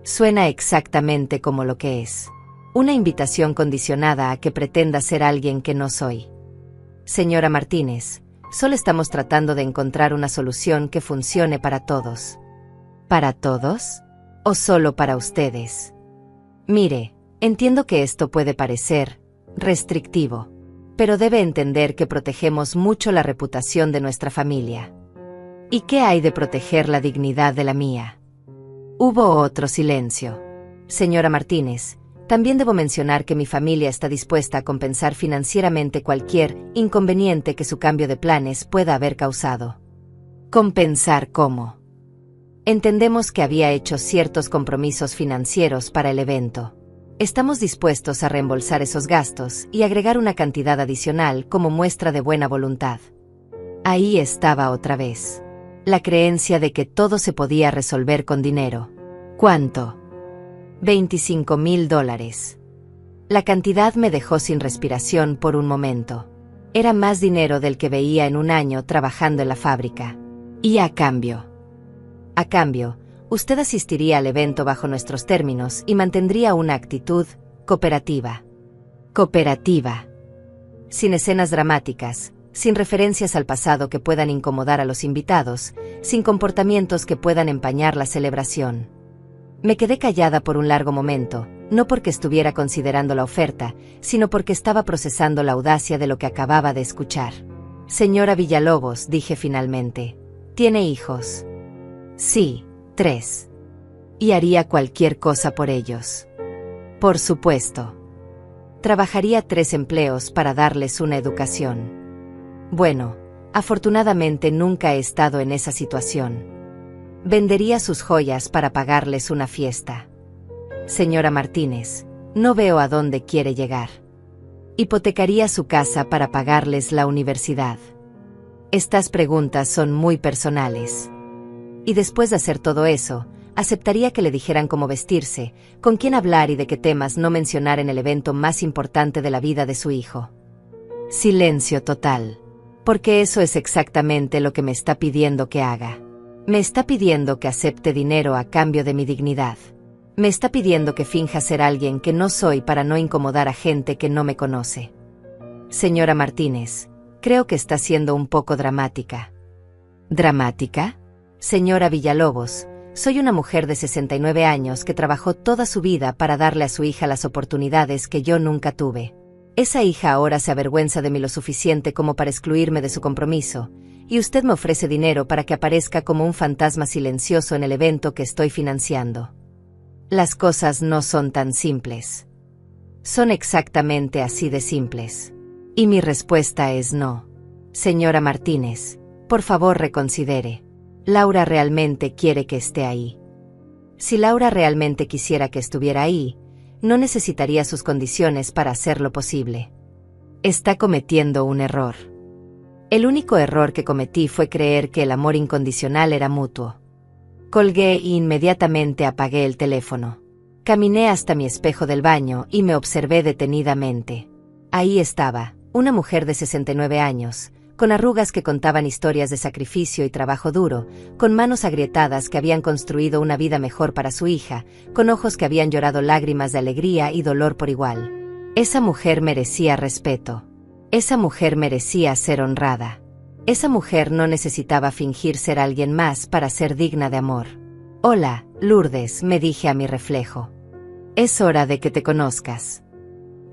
Suena exactamente como lo que es. Una invitación condicionada a que pretenda ser alguien que no soy. Señora Martínez, solo estamos tratando de encontrar una solución que funcione para todos. ¿Para todos? ¿O solo para ustedes? Mire, entiendo que esto puede parecer restrictivo, pero debe entender que protegemos mucho la reputación de nuestra familia. ¿Y qué hay de proteger la dignidad de la mía? Hubo otro silencio. Señora Martínez, también debo mencionar que mi familia está dispuesta a compensar financieramente cualquier inconveniente que su cambio de planes pueda haber causado. ¿Compensar cómo? Entendemos que había hecho ciertos compromisos financieros para el evento. Estamos dispuestos a reembolsar esos gastos y agregar una cantidad adicional como muestra de buena voluntad. Ahí estaba otra vez. La creencia de que todo se podía resolver con dinero. ¿Cuánto? $25,000. La cantidad me dejó sin respiración por un momento. Era más dinero del que veía en un año trabajando en la fábrica. Y a cambio, usted asistiría al evento bajo nuestros términos y mantendría una actitud cooperativa. Cooperativa. Sin escenas dramáticas, sin referencias al pasado que puedan incomodar a los invitados, sin comportamientos que puedan empañar la celebración. Me quedé callada por un largo momento, no porque estuviera considerando la oferta, sino porque estaba procesando la audacia de lo que acababa de escuchar. Señora Villalobos, dije finalmente, ¿tiene hijos? Sí, 3. Y haría cualquier cosa por ellos. Por supuesto. Trabajaría 3 empleos para darles una educación. Bueno, afortunadamente nunca he estado en esa situación. Vendería sus joyas para pagarles una fiesta. Señora Martínez, no veo a dónde quiere llegar. Hipotecaría su casa para pagarles la universidad. Estas preguntas son muy personales. Y después de hacer todo eso, aceptaría que le dijeran cómo vestirse, con quién hablar y de qué temas no mencionar en el evento más importante de la vida de su hijo. Silencio total. Porque eso es exactamente lo que me está pidiendo que haga. Me está pidiendo que acepte dinero a cambio de mi dignidad. Me está pidiendo que finja ser alguien que no soy para no incomodar a gente que no me conoce. Señora Martínez, Creo que está siendo un poco dramática. ¿Dramática? Señora Villalobos, soy una mujer de 69 años que trabajó toda su vida para darle a su hija las oportunidades que yo nunca tuve. Esa hija ahora se avergüenza de mí lo suficiente como para excluirme de su compromiso, y usted me ofrece dinero para que aparezca como un fantasma silencioso en el evento que estoy financiando. Las cosas no son tan simples. Son exactamente así de simples. Y mi respuesta es no. Señora Martínez, por favor reconsidere. Laura realmente quiere que esté ahí. Si Laura realmente quisiera que estuviera ahí, no necesitaría sus condiciones para hacerlo posible. Está cometiendo un error. El único error que cometí fue creer que el amor incondicional era mutuo. Colgué e inmediatamente apagué el teléfono. Caminé hasta mi espejo del baño y me observé detenidamente. Ahí estaba, una mujer de 69 años, con arrugas que contaban historias de sacrificio y trabajo duro, con manos agrietadas que habían construido una vida mejor para su hija, con ojos que habían llorado lágrimas de alegría y dolor por igual. Esa mujer merecía respeto. Esa mujer merecía ser honrada. Esa mujer no necesitaba fingir ser alguien más para ser digna de amor. Hola, Lourdes, me dije a mi reflejo. Es hora de que te conozcas.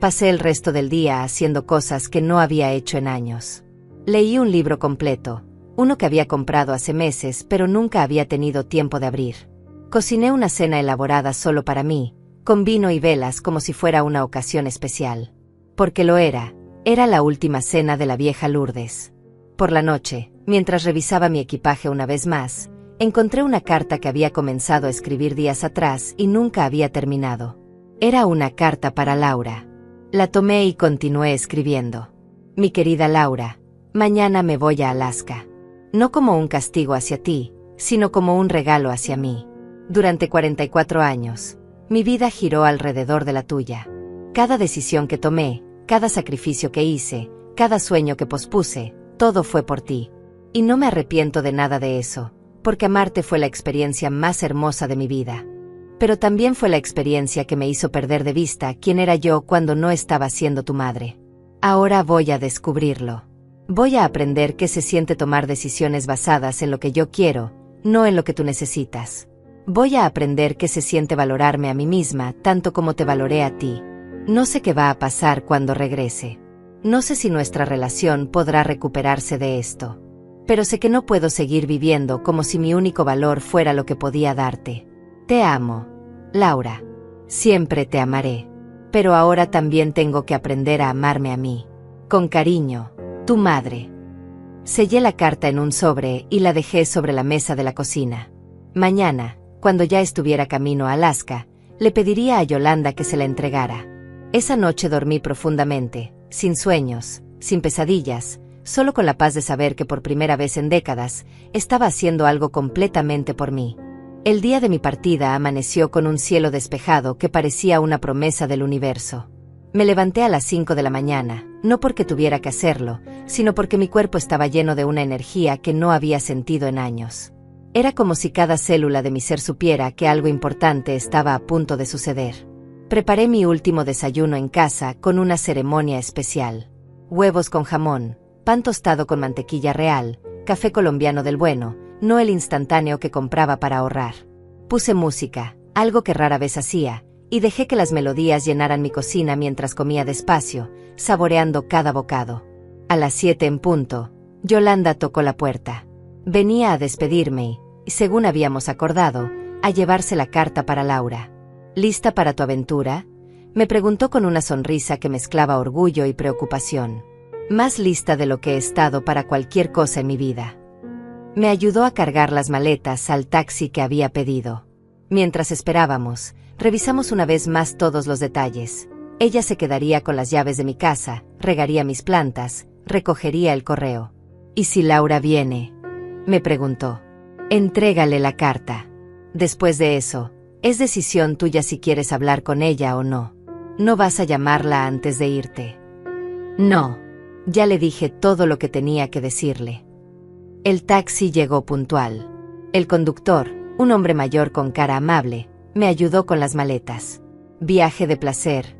Pasé el resto del día haciendo cosas que no había hecho en años. Leí un libro completo, uno que había comprado hace meses pero nunca había tenido tiempo de abrir. Cociné una cena elaborada solo para mí, con vino y velas como si fuera una ocasión especial. Porque lo era la última cena de la vieja Lourdes. Por la noche, mientras revisaba mi equipaje una vez más, encontré una carta que había comenzado a escribir días atrás y nunca había terminado. Era una carta para Laura. La tomé y continué escribiendo. Mi querida Laura, mañana me voy a Alaska. No como un castigo hacia ti, sino como un regalo hacia mí. Durante 44 años, mi vida giró alrededor de la tuya. Cada decisión que tomé, cada sacrificio que hice, cada sueño que pospuse, todo fue por ti. Y no me arrepiento de nada de eso, porque amarte fue la experiencia más hermosa de mi vida. Pero también fue la experiencia que me hizo perder de vista quién era yo cuando no estaba siendo tu madre. Ahora voy a descubrirlo. Voy a aprender qué se siente tomar decisiones basadas en lo que yo quiero, no en lo que tú necesitas. Voy a aprender qué se siente valorarme a mí misma tanto como te valoré a ti. No sé qué va a pasar cuando regrese. No sé si nuestra relación podrá recuperarse de esto. Pero sé que no puedo seguir viviendo como si mi único valor fuera lo que podía darte. Te amo, Laura. Siempre te amaré. Pero ahora también tengo que aprender a amarme a mí. Con cariño, tu madre. Sellé la carta en un sobre y la dejé sobre la mesa de la cocina. Mañana, cuando ya estuviera camino a Alaska, le pediría a Yolanda que se la entregara. Esa noche dormí profundamente, sin sueños, sin pesadillas, solo con la paz de saber que por primera vez en décadas, estaba haciendo algo completamente por mí. El día de mi partida amaneció con un cielo despejado que parecía una promesa del universo. Me levanté a las 5 de la mañana, no porque tuviera que hacerlo, sino porque mi cuerpo estaba lleno de una energía que no había sentido en años. Era como si cada célula de mi ser supiera que algo importante estaba a punto de suceder. Preparé mi último desayuno en casa con una ceremonia especial. Huevos con jamón, pan tostado con mantequilla real, café colombiano del bueno, no el instantáneo que compraba para ahorrar. Puse música, algo que rara vez hacía, y dejé que las melodías llenaran mi cocina mientras comía despacio, saboreando cada bocado. A las 7 en punto, Yolanda tocó la puerta. Venía a despedirme y, según habíamos acordado, a llevarse la carta para Laura. ¿Lista para tu aventura?, me preguntó con una sonrisa que mezclaba orgullo y preocupación. Más lista de lo que he estado para cualquier cosa en mi vida. Me ayudó a cargar las maletas al taxi que había pedido. Mientras esperábamos, revisamos una vez más todos los detalles. Ella se quedaría con las llaves de mi casa, regaría mis plantas, recogería el correo. ¿Y si Laura viene?, me preguntó. Entrégale la carta. Después de eso, es decisión tuya si quieres hablar con ella o no. ¿No vas a llamarla antes de irte? No. Ya le dije todo lo que tenía que decirle. El taxi llegó puntual. El conductor, un hombre mayor con cara amable, me ayudó con las maletas. ¿Viaje de placer?,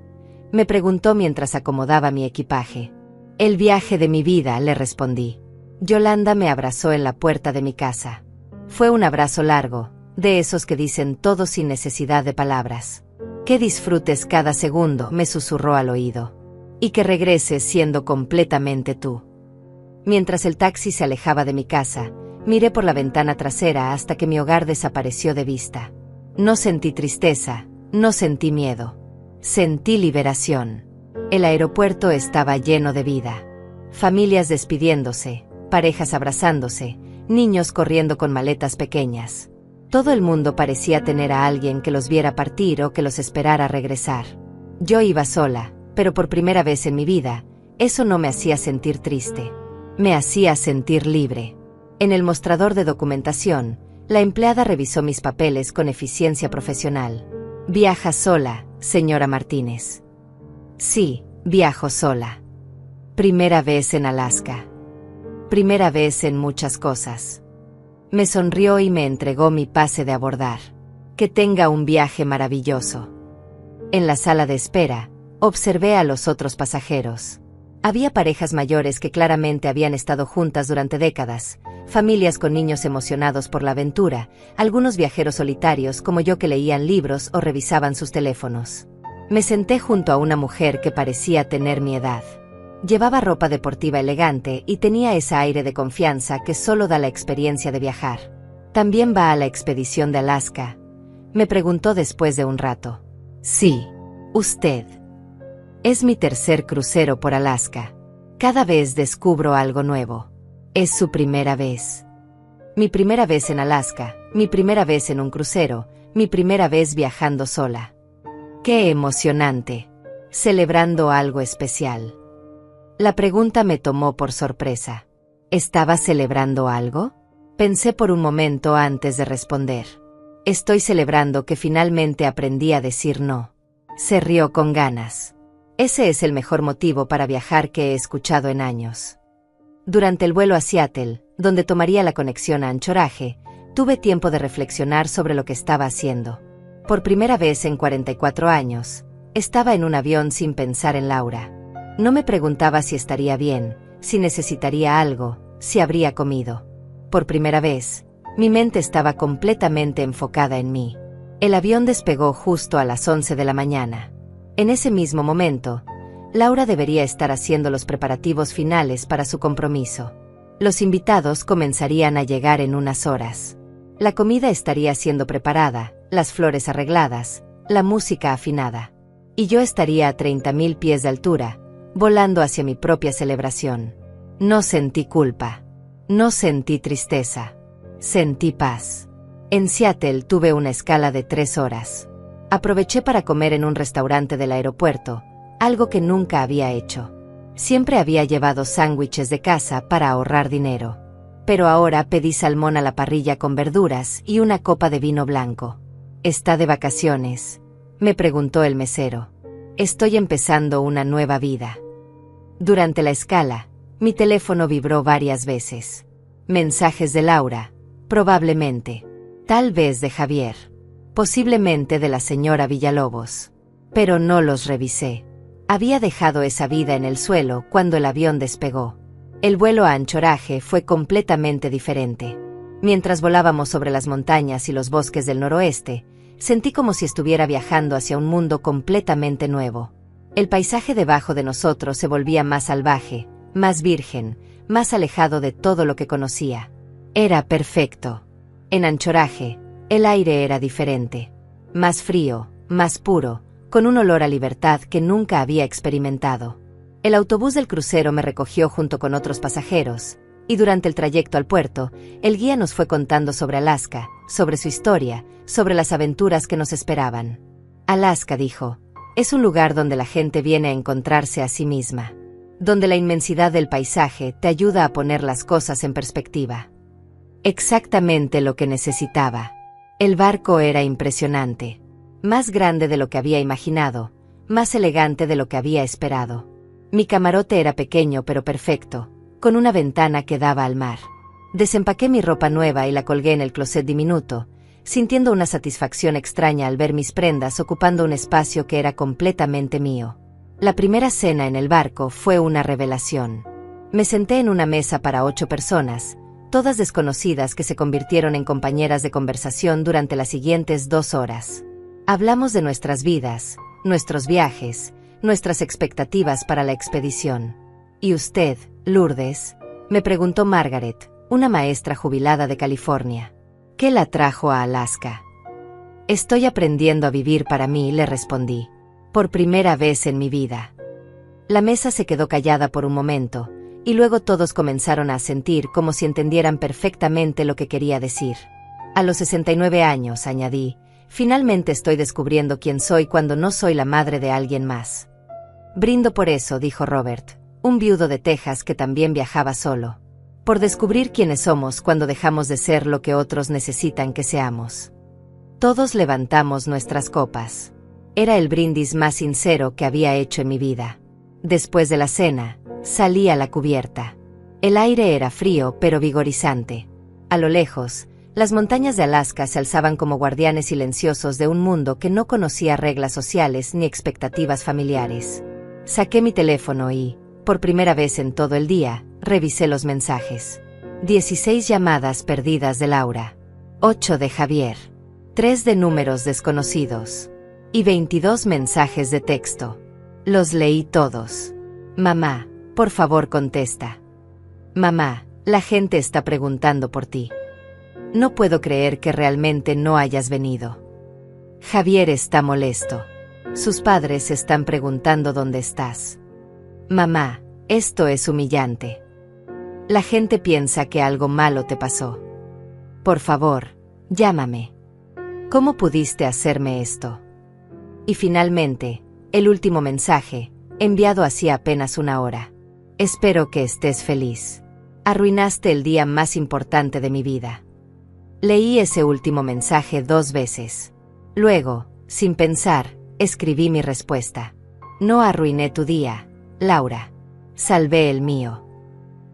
me preguntó mientras acomodaba mi equipaje. El viaje de mi vida, le respondí. Yolanda me abrazó en la puerta de mi casa. Fue un abrazo largo, de esos que dicen todo sin necesidad de palabras. Que disfrutes cada segundo, me susurró al oído. Y que regreses siendo completamente tú. Mientras el taxi se alejaba de mi casa, miré por la ventana trasera hasta que mi hogar desapareció de vista. No sentí tristeza, no sentí miedo. Sentí liberación. El aeropuerto estaba lleno de vida. Familias despidiéndose, parejas abrazándose, niños corriendo con maletas pequeñas. Todo el mundo parecía tener a alguien que los viera partir o que los esperara regresar. Yo iba sola, pero por primera vez en mi vida, eso no me hacía sentir triste. Me hacía sentir libre. En el mostrador de documentación, la empleada revisó mis papeles con eficiencia profesional. «Viaja sola, señora Martínez». «Sí, viajo sola». Primera vez en Alaska. Primera vez en muchas cosas. Me sonrió y me entregó mi pase de abordar. «Que tenga un viaje maravilloso». En la sala de espera, observé a los otros pasajeros. Había parejas mayores que claramente habían estado juntas durante décadas, familias con niños emocionados por la aventura, algunos viajeros solitarios como yo que leían libros o revisaban sus teléfonos. Me senté junto a una mujer que parecía tener mi edad. Llevaba ropa deportiva elegante y tenía ese aire de confianza que solo da la experiencia de viajar. ¿También va a la expedición de Alaska?, me preguntó después de un rato. Sí, usted. Es mi tercer crucero por Alaska. Cada vez descubro algo nuevo. Es su primera vez. Mi primera vez en Alaska, mi primera vez en un crucero, mi primera vez viajando sola. ¡Qué emocionante! Celebrando algo especial. La pregunta me tomó por sorpresa. ¿Estaba celebrando algo? Pensé por un momento antes de responder. Estoy celebrando que finalmente aprendí a decir no. Se rió con ganas. Ese es el mejor motivo para viajar que he escuchado en años. Durante el vuelo a Seattle, donde tomaría la conexión a Anchorage, tuve tiempo de reflexionar sobre lo que estaba haciendo. Por primera vez en 44 años, estaba en un avión sin pensar en Laura. No me preguntaba si estaría bien, si necesitaría algo, si habría comido. Por primera vez, mi mente estaba completamente enfocada en mí. El avión despegó justo a las 11 de la mañana. En ese mismo momento, Laura debería estar haciendo los preparativos finales para su compromiso. Los invitados comenzarían a llegar en unas horas. La comida estaría siendo preparada, las flores arregladas, la música afinada. Y yo estaría a 30.000 pies de altura, volando hacia mi propia celebración. No sentí culpa. No sentí tristeza. Sentí paz. En Seattle tuve una escala de 3 horas. Aproveché para comer en un restaurante del aeropuerto, algo que nunca había hecho. Siempre había llevado sándwiches de casa para ahorrar dinero. Pero ahora pedí salmón a la parrilla con verduras y una copa de vino blanco. ¿Está de vacaciones?, me preguntó el mesero. Estoy empezando una nueva vida. Durante la escala, mi teléfono vibró varias veces. Mensajes de Laura, probablemente. Tal vez de Javier. Posiblemente de la señora Villalobos. Pero no los revisé. Había dejado esa vida en el suelo cuando el avión despegó. El vuelo a Anchorage fue completamente diferente. Mientras volábamos sobre las montañas y los bosques del noroeste, sentí como si estuviera viajando hacia un mundo completamente nuevo. El paisaje debajo de nosotros se volvía más salvaje, más virgen, más alejado de todo lo que conocía. Era perfecto. En Anchorage, el aire era diferente. Más frío, más puro, con un olor a libertad que nunca había experimentado. El autobús del crucero me recogió junto con otros pasajeros, y durante el trayecto al puerto, el guía nos fue contando sobre Alaska, sobre su historia, sobre las aventuras que nos esperaban. Alaska, dijo, es un lugar donde la gente viene a encontrarse a sí misma, donde la inmensidad del paisaje te ayuda a poner las cosas en perspectiva. Exactamente lo que necesitaba. El barco era impresionante, más grande de lo que había imaginado, más elegante de lo que había esperado. Mi camarote era pequeño pero perfecto, con una ventana que daba al mar. Desempaqué mi ropa nueva y la colgué en el closet diminuto, sintiendo una satisfacción extraña al ver mis prendas ocupando un espacio que era completamente mío. La primera cena en el barco fue una revelación. Me senté en una mesa para 8 personas, todas desconocidas que se convirtieron en compañeras de conversación durante las siguientes 2 horas. Hablamos de nuestras vidas, nuestros viajes, nuestras expectativas para la expedición. ¿Y usted, Lourdes?, me preguntó Margaret, una maestra jubilada de California. ¿Qué la trajo a Alaska? Estoy aprendiendo a vivir para mí, le respondí. Por primera vez en mi vida. La mesa se quedó callada por un momento, y luego todos comenzaron a asentir como si entendieran perfectamente lo que quería decir. A los 69 años, añadí, finalmente estoy descubriendo quién soy cuando no soy la madre de alguien más. Brindo por eso, dijo Robert, un viudo de Texas que también viajaba solo. Por descubrir quiénes somos cuando dejamos de ser lo que otros necesitan que seamos. Todos levantamos nuestras copas. Era el brindis más sincero que había hecho en mi vida. Después de la cena, salí a la cubierta. El aire era frío pero vigorizante. A lo lejos, las montañas de Alaska se alzaban como guardianes silenciosos de un mundo que no conocía reglas sociales ni expectativas familiares. Saqué mi teléfono y, por primera vez en todo el día, revisé los mensajes. 16 llamadas perdidas de Laura. 8 de Javier. 3 de números desconocidos. Y 22 mensajes de texto. Los leí todos. Mamá, por favor contesta. Mamá, la gente está preguntando por ti. No puedo creer que realmente no hayas venido. Javier está molesto. Sus padres están preguntando dónde estás. Mamá, esto es humillante. La gente piensa que algo malo te pasó. Por favor, llámame. ¿Cómo pudiste hacerme esto? Y finalmente, el último mensaje, enviado hacía apenas una hora. Espero que estés feliz. Arruinaste el día más importante de mi vida. Leí ese último mensaje 2 veces. Luego, sin pensar, escribí mi respuesta. No arruiné tu día, Laura. Salvé el mío.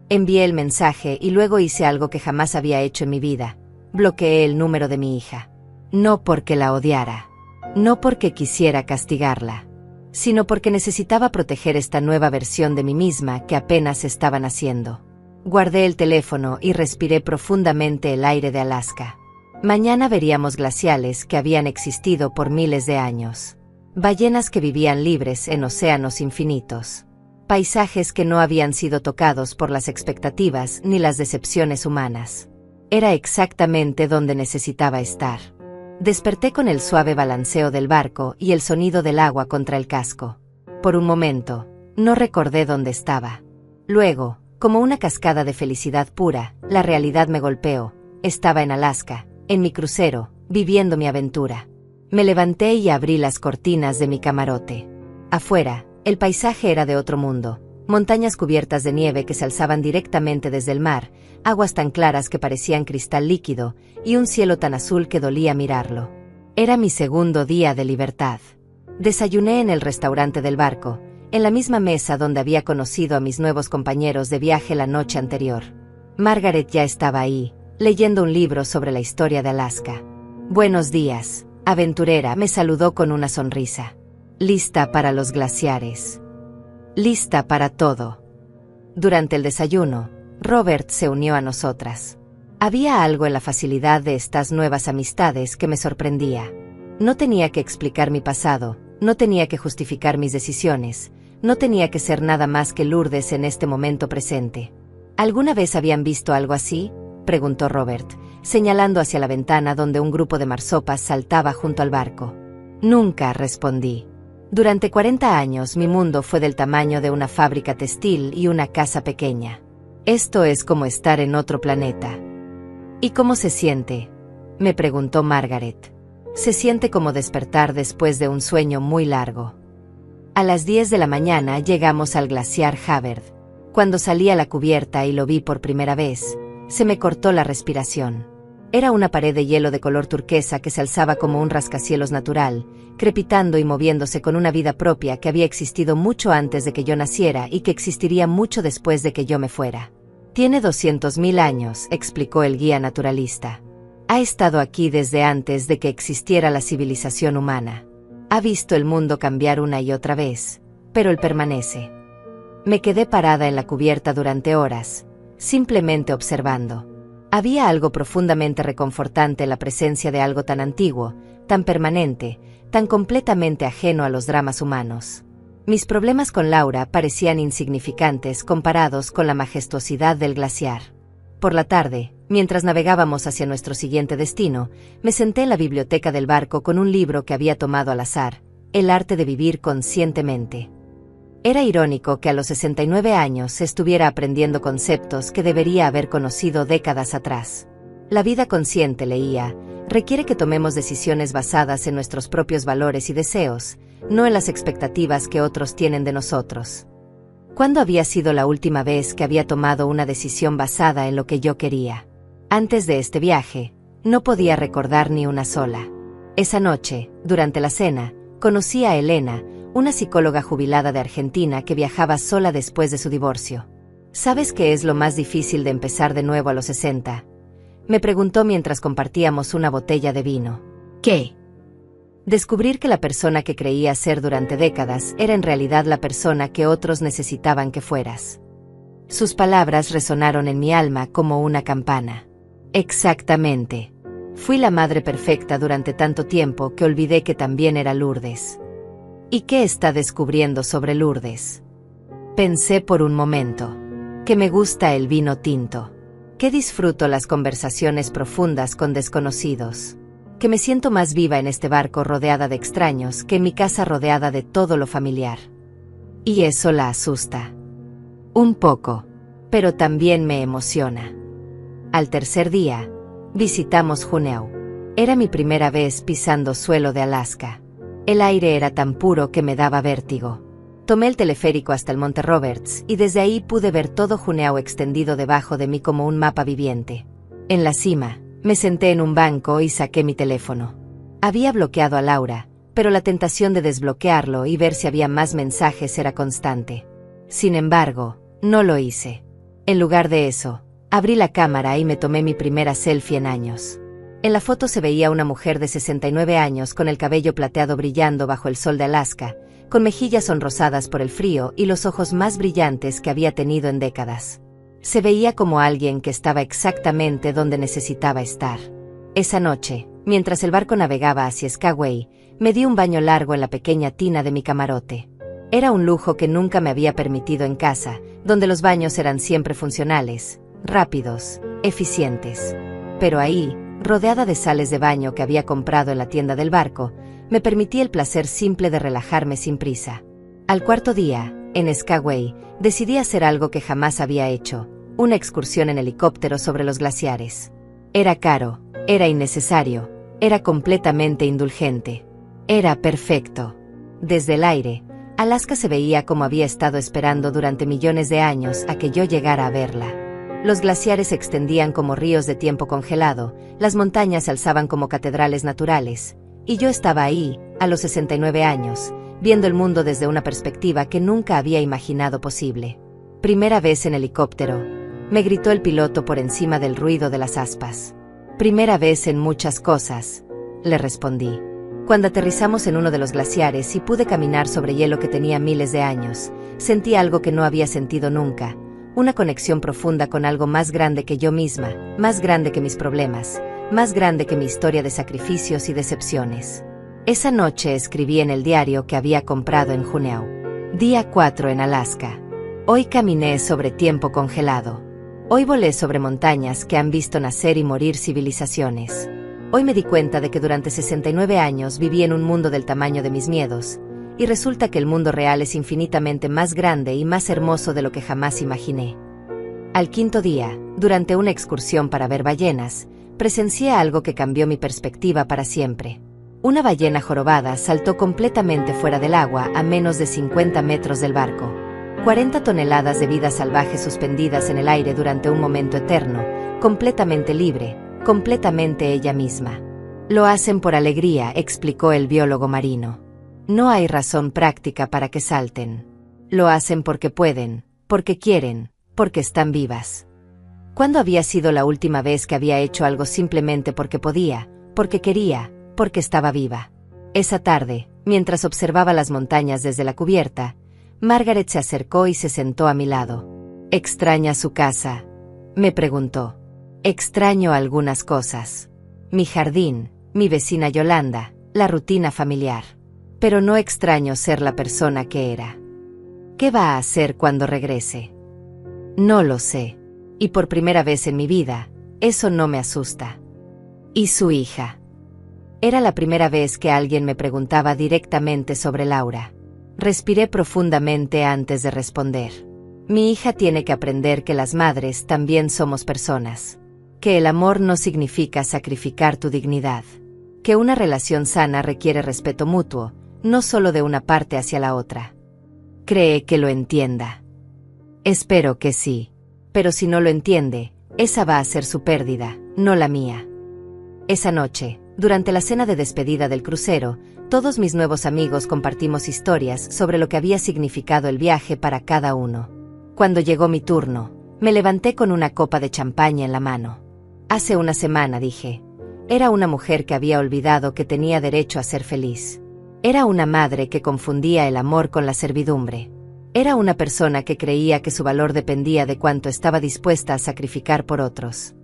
Envié el mensaje y luego hice algo que jamás había hecho en mi vida. Bloqueé el número de mi hija. No porque la odiara. No porque quisiera castigarla, sino porque necesitaba proteger esta nueva versión de mí misma que apenas estaba naciendo. Guardé el teléfono y respiré profundamente el aire de Alaska. Mañana veríamos glaciales que habían existido por miles de años. Ballenas que vivían libres en océanos infinitos. Paisajes que no habían sido tocados por las expectativas ni las decepciones humanas. Era exactamente donde necesitaba estar. Desperté con el suave balanceo del barco y el sonido del agua contra el casco. Por un momento, no recordé dónde estaba. Luego, como una cascada de felicidad pura, la realidad me golpeó. Estaba en Alaska, en mi crucero, viviendo mi aventura. Me levanté y abrí las cortinas de mi camarote. Afuera, el paisaje era de otro mundo. Montañas cubiertas de nieve que se alzaban directamente desde el mar, aguas tan claras que parecían cristal líquido, y un cielo tan azul que dolía mirarlo. Era mi segundo día de libertad. Desayuné en el restaurante del barco, en la misma mesa donde había conocido a mis nuevos compañeros de viaje la noche anterior. Margaret ya estaba ahí, leyendo un libro sobre la historia de Alaska. Buenos días, aventurera, me saludó con una sonrisa. Lista para los glaciares. Lista para todo. Durante el desayuno, Robert se unió a nosotras. Había algo en la facilidad de estas nuevas amistades que me sorprendía. No tenía que explicar mi pasado, no tenía que justificar mis decisiones, no tenía que ser nada más que Lourdes en este momento presente. ¿Alguna vez habían visto algo así?, preguntó Robert, señalando hacia la ventana donde un grupo de marsopas saltaba junto al barco. Nunca, respondí. Durante 40 años mi mundo fue del tamaño de una fábrica textil y una casa pequeña. Esto es como estar en otro planeta. ¿Y cómo se siente?, me preguntó Margaret. Se siente como despertar después de un sueño muy largo. A las 10 de la mañana llegamos al glaciar Havard. Cuando salí a la cubierta y lo vi por primera vez, se me cortó la respiración. Era una pared de hielo de color turquesa que se alzaba como un rascacielos natural, crepitando y moviéndose con una vida propia que había existido mucho antes de que yo naciera y que existiría mucho después de que yo me fuera. Tiene 200.000 años, explicó el guía naturalista. Ha estado aquí desde antes de que existiera la civilización humana. Ha visto el mundo cambiar una y otra vez, pero él permanece. Me quedé parada en la cubierta durante horas, simplemente observando. Había algo profundamente reconfortante en la presencia de algo tan antiguo, tan permanente, tan completamente ajeno a los dramas humanos. Mis problemas con Laura parecían insignificantes comparados con la majestuosidad del glaciar. Por la tarde, mientras navegábamos hacia nuestro siguiente destino, me senté en la biblioteca del barco con un libro que había tomado al azar, El arte de vivir conscientemente. Era irónico que a los 69 años estuviera aprendiendo conceptos que debería haber conocido décadas atrás. La vida consciente, leía, requiere que tomemos decisiones basadas en nuestros propios valores y deseos, no en las expectativas que otros tienen de nosotros. ¿Cuándo había sido la última vez que había tomado una decisión basada en lo que yo quería? Antes de este viaje, no podía recordar ni una sola. Esa noche, durante la cena, conocí a Elena, una psicóloga jubilada de Argentina que viajaba sola después de su divorcio. ¿Sabes qué es lo más difícil de empezar de nuevo a los 60? Me preguntó mientras compartíamos una botella de vino. ¿Qué? Descubrir que la persona que creía ser durante décadas era en realidad la persona que otros necesitaban que fueras. Sus palabras resonaron en mi alma como una campana. Exactamente. Fui la madre perfecta durante tanto tiempo que olvidé que también era Lourdes. ¿Y qué está descubriendo sobre Lourdes? Pensé por un momento. Que me gusta el vino tinto. Que disfruto las conversaciones profundas con desconocidos. Que me siento más viva en este barco rodeada de extraños que en mi casa rodeada de todo lo familiar. Y eso la asusta. Un poco. Pero también me emociona. Al tercer día, visitamos Juneau. Era mi primera vez pisando suelo de Alaska. El aire era tan puro que me daba vértigo. Tomé el teleférico hasta el Monte Roberts y desde ahí pude ver todo Juneau extendido debajo de mí como un mapa viviente. En la cima, me senté en un banco y saqué mi teléfono. Había bloqueado a Laura, pero la tentación de desbloquearlo y ver si había más mensajes era constante. Sin embargo, no lo hice. En lugar de eso, abrí la cámara y me tomé mi primera selfie en años. En la foto se veía una mujer de 69 años con el cabello plateado brillando bajo el sol de Alaska, con mejillas sonrosadas por el frío y los ojos más brillantes que había tenido en décadas. Se veía como alguien que estaba exactamente donde necesitaba estar. Esa noche, mientras el barco navegaba hacia Skagway, me di un baño largo en la pequeña tina de mi camarote. Era un lujo que nunca me había permitido en casa, donde los baños eran siempre funcionales, rápidos, eficientes. Pero ahí, rodeada de sales de baño que había comprado en la tienda del barco, me permití el placer simple de relajarme sin prisa. Al cuarto día, en Skagway, decidí hacer algo que jamás había hecho, una excursión en helicóptero sobre los glaciares. Era caro, era innecesario, era completamente indulgente. Era perfecto. Desde el aire, Alaska se veía como había estado esperando durante millones de años a que yo llegara a verla. Los glaciares se extendían como ríos de tiempo congelado, las montañas se alzaban como catedrales naturales, y yo estaba ahí, a los 69 años, viendo el mundo desde una perspectiva que nunca había imaginado posible. Primera vez en helicóptero, me gritó el piloto por encima del ruido de las aspas. Primera vez en muchas cosas, le respondí. Cuando aterrizamos en uno de los glaciares y pude caminar sobre hielo que tenía miles de años, sentí algo que no había sentido nunca, una conexión profunda con algo más grande que yo misma, más grande que mis problemas, más grande que mi historia de sacrificios y decepciones. Esa noche escribí en el diario que había comprado en Juneau. Día 4 en Alaska. Hoy caminé sobre tiempo congelado. Hoy volé sobre montañas que han visto nacer y morir civilizaciones. Hoy me di cuenta de que durante 69 años viví en un mundo del tamaño de mis miedos, y resulta que el mundo real es infinitamente más grande y más hermoso de lo que jamás imaginé. Al quinto día, durante una excursión para ver ballenas, presencié algo que cambió mi perspectiva para siempre. Una ballena jorobada saltó completamente fuera del agua a menos de 50 metros del barco. 40 toneladas de vida salvaje suspendidas en el aire durante un momento eterno, completamente libre, completamente ella misma. Lo hacen por alegría, explicó el biólogo marino. No hay razón práctica para que salten. Lo hacen porque pueden, porque quieren, porque están vivas. ¿Cuándo había sido la última vez que había hecho algo simplemente porque podía, porque quería, porque estaba viva? Esa tarde, mientras observaba las montañas desde la cubierta, Margaret se acercó y se sentó a mi lado. ¿Extraña su casa?, me preguntó. Extraño algunas cosas. Mi jardín, mi vecina Yolanda, la rutina familiar. Pero no extraño ser la persona que era. ¿Qué va a hacer cuando regrese? No lo sé. Y por primera vez en mi vida, eso no me asusta. ¿Y su hija? Era la primera vez que alguien me preguntaba directamente sobre Laura. Respiré profundamente antes de responder. Mi hija tiene que aprender que las madres también somos personas. Que el amor no significa sacrificar tu dignidad. Que una relación sana requiere respeto mutuo, no solo de una parte hacia la otra. ¿Cree que lo entienda? Espero que sí. Pero si no lo entiende, esa va a ser su pérdida, no la mía. Esa noche, durante la cena de despedida del crucero, todos mis nuevos amigos compartimos historias sobre lo que había significado el viaje para cada uno. Cuando llegó mi turno, me levanté con una copa de champaña en la mano. Hace una semana, dije, era una mujer que había olvidado que tenía derecho a ser feliz. Era una madre que confundía el amor con la servidumbre. Era una persona que creía que su valor dependía de cuánto estaba dispuesta a sacrificar por otros.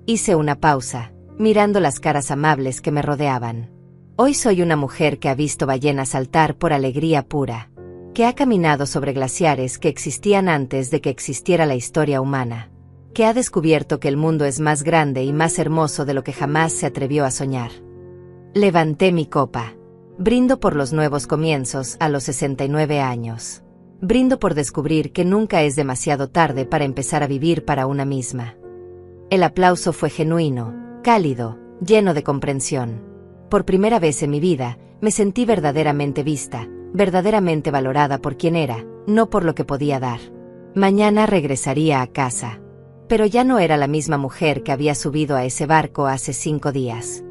Hice una pausa, mirando las caras amables que me rodeaban. Hoy soy una mujer que ha visto ballenas saltar por alegría pura. Que ha caminado sobre glaciares que existían antes de que existiera la historia humana. Que ha descubierto que el mundo es más grande y más hermoso de lo que jamás se atrevió a soñar. Levanté mi copa. Brindo por los nuevos comienzos a los 69 años. Brindo por descubrir que nunca es demasiado tarde para empezar a vivir para una misma. El aplauso fue genuino, cálido, lleno de comprensión. Por primera vez en mi vida, me sentí verdaderamente vista, verdaderamente valorada por quien era, no por lo que podía dar. Mañana regresaría a casa. Pero ya no era la misma mujer que había subido a ese barco hace 5 días.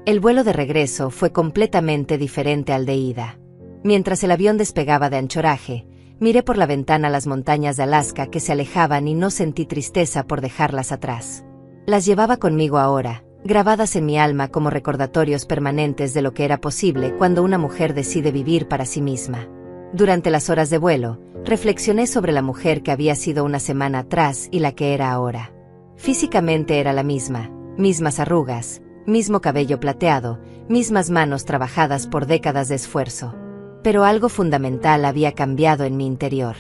El vuelo de regreso fue completamente diferente al de ida. Mientras el avión despegaba de anchoraje, miré por la ventana las montañas de Alaska que se alejaban y no sentí tristeza por dejarlas atrás. Las llevaba conmigo ahora, grabadas en mi alma como recordatorios permanentes de lo que era posible cuando una mujer decide vivir para sí misma. Durante las horas de vuelo, reflexioné sobre la mujer que había sido una semana atrás y la que era ahora. Físicamente era la misma, mismas arrugas, mismo cabello plateado, mismas manos trabajadas por décadas de esfuerzo. Pero algo fundamental había cambiado en mi interior.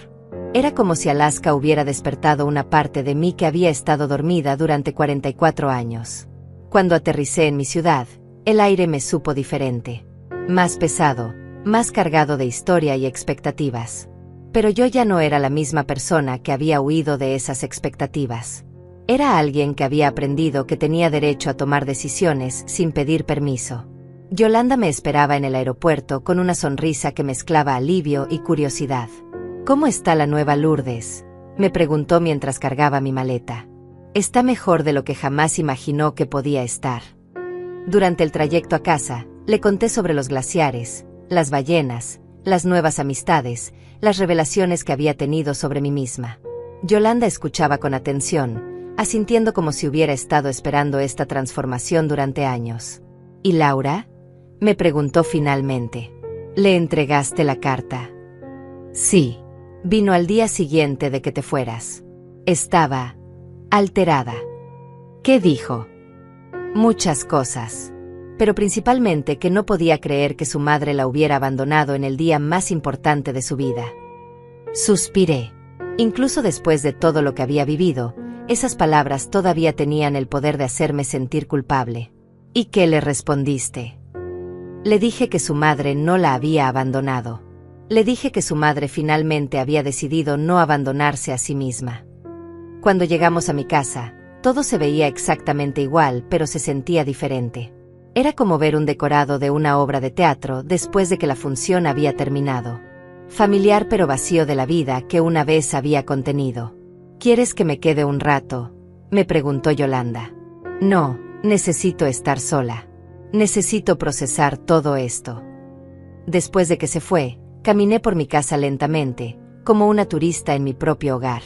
Era como si Alaska hubiera despertado una parte de mí que había estado dormida durante 44 años. Cuando aterricé en mi ciudad, el aire me supo diferente. Más pesado, más cargado de historia y expectativas. Pero yo ya no era la misma persona que había huido de esas expectativas. Era alguien que había aprendido que tenía derecho a tomar decisiones sin pedir permiso. Yolanda me esperaba en el aeropuerto con una sonrisa que mezclaba alivio y curiosidad. ¿Cómo está la nueva Lourdes?, me preguntó mientras cargaba mi maleta. Está mejor de lo que jamás imaginó que podía estar. Durante el trayecto a casa, le conté sobre los glaciares, las ballenas, las nuevas amistades, las revelaciones que había tenido sobre mí misma. Yolanda escuchaba con atención, asintiendo como si hubiera estado esperando esta transformación durante años. ¿Y Laura?, me preguntó finalmente. ¿Le entregaste la carta? Sí. Vino al día siguiente de que te fueras. Estaba alterada. ¿Qué dijo? Muchas cosas. Pero principalmente que no podía creer que su madre la hubiera abandonado en el día más importante de su vida. Suspiré. Incluso después de todo lo que había vivido, esas palabras todavía tenían el poder de hacerme sentir culpable. ¿Y qué le respondiste? Le dije que su madre no la había abandonado. Le dije que su madre finalmente había decidido no abandonarse a sí misma. Cuando llegamos a mi casa, todo se veía exactamente igual, pero se sentía diferente. Era como ver un decorado de una obra de teatro después de que la función había terminado. Familiar pero vacío de la vida que una vez había contenido. ¿Quieres que me quede un rato?, me preguntó Yolanda. No, necesito estar sola. Necesito procesar todo esto. Después de que se fue, caminé por mi casa lentamente, como una turista en mi propio hogar.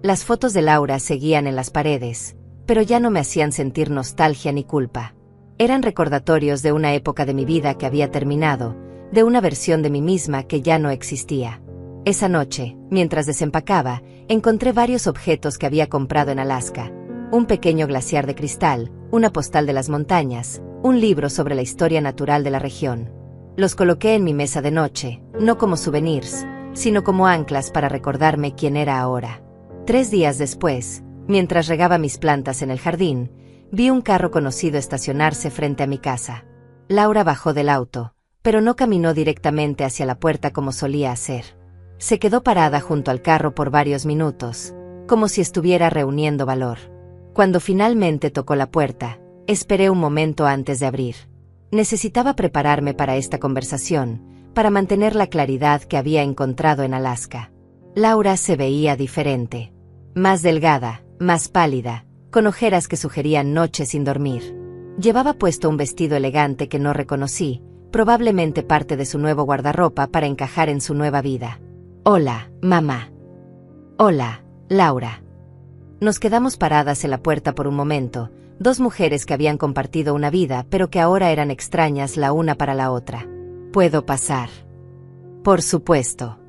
Las fotos de Laura seguían en las paredes, pero ya no me hacían sentir nostalgia ni culpa. Eran recordatorios de una época de mi vida que había terminado, de una versión de mí misma que ya no existía. Esa noche, mientras desempacaba, encontré varios objetos que había comprado en Alaska. Un pequeño glaciar de cristal, una postal de las montañas, un libro sobre la historia natural de la región. Los coloqué en mi mesa de noche, no como souvenirs, sino como anclas para recordarme quién era ahora. 3 días después, mientras regaba mis plantas en el jardín, vi un carro conocido estacionarse frente a mi casa. Laura bajó del auto, pero no caminó directamente hacia la puerta como solía hacer. Se quedó parada junto al carro por varios minutos, como si estuviera reuniendo valor. Cuando finalmente tocó la puerta, esperé un momento antes de abrir. Necesitaba prepararme para esta conversación, para mantener la claridad que había encontrado en Alaska. Laura se veía diferente. Más delgada, más pálida, con ojeras que sugerían noches sin dormir. Llevaba puesto un vestido elegante que no reconocí, probablemente parte de su nuevo guardarropa para encajar en su nueva vida. Hola, mamá. Hola, Laura. Nos quedamos paradas en la puerta por un momento, 2 mujeres que habían compartido una vida pero que ahora eran extrañas la una para la otra. ¿Puedo pasar? Por supuesto.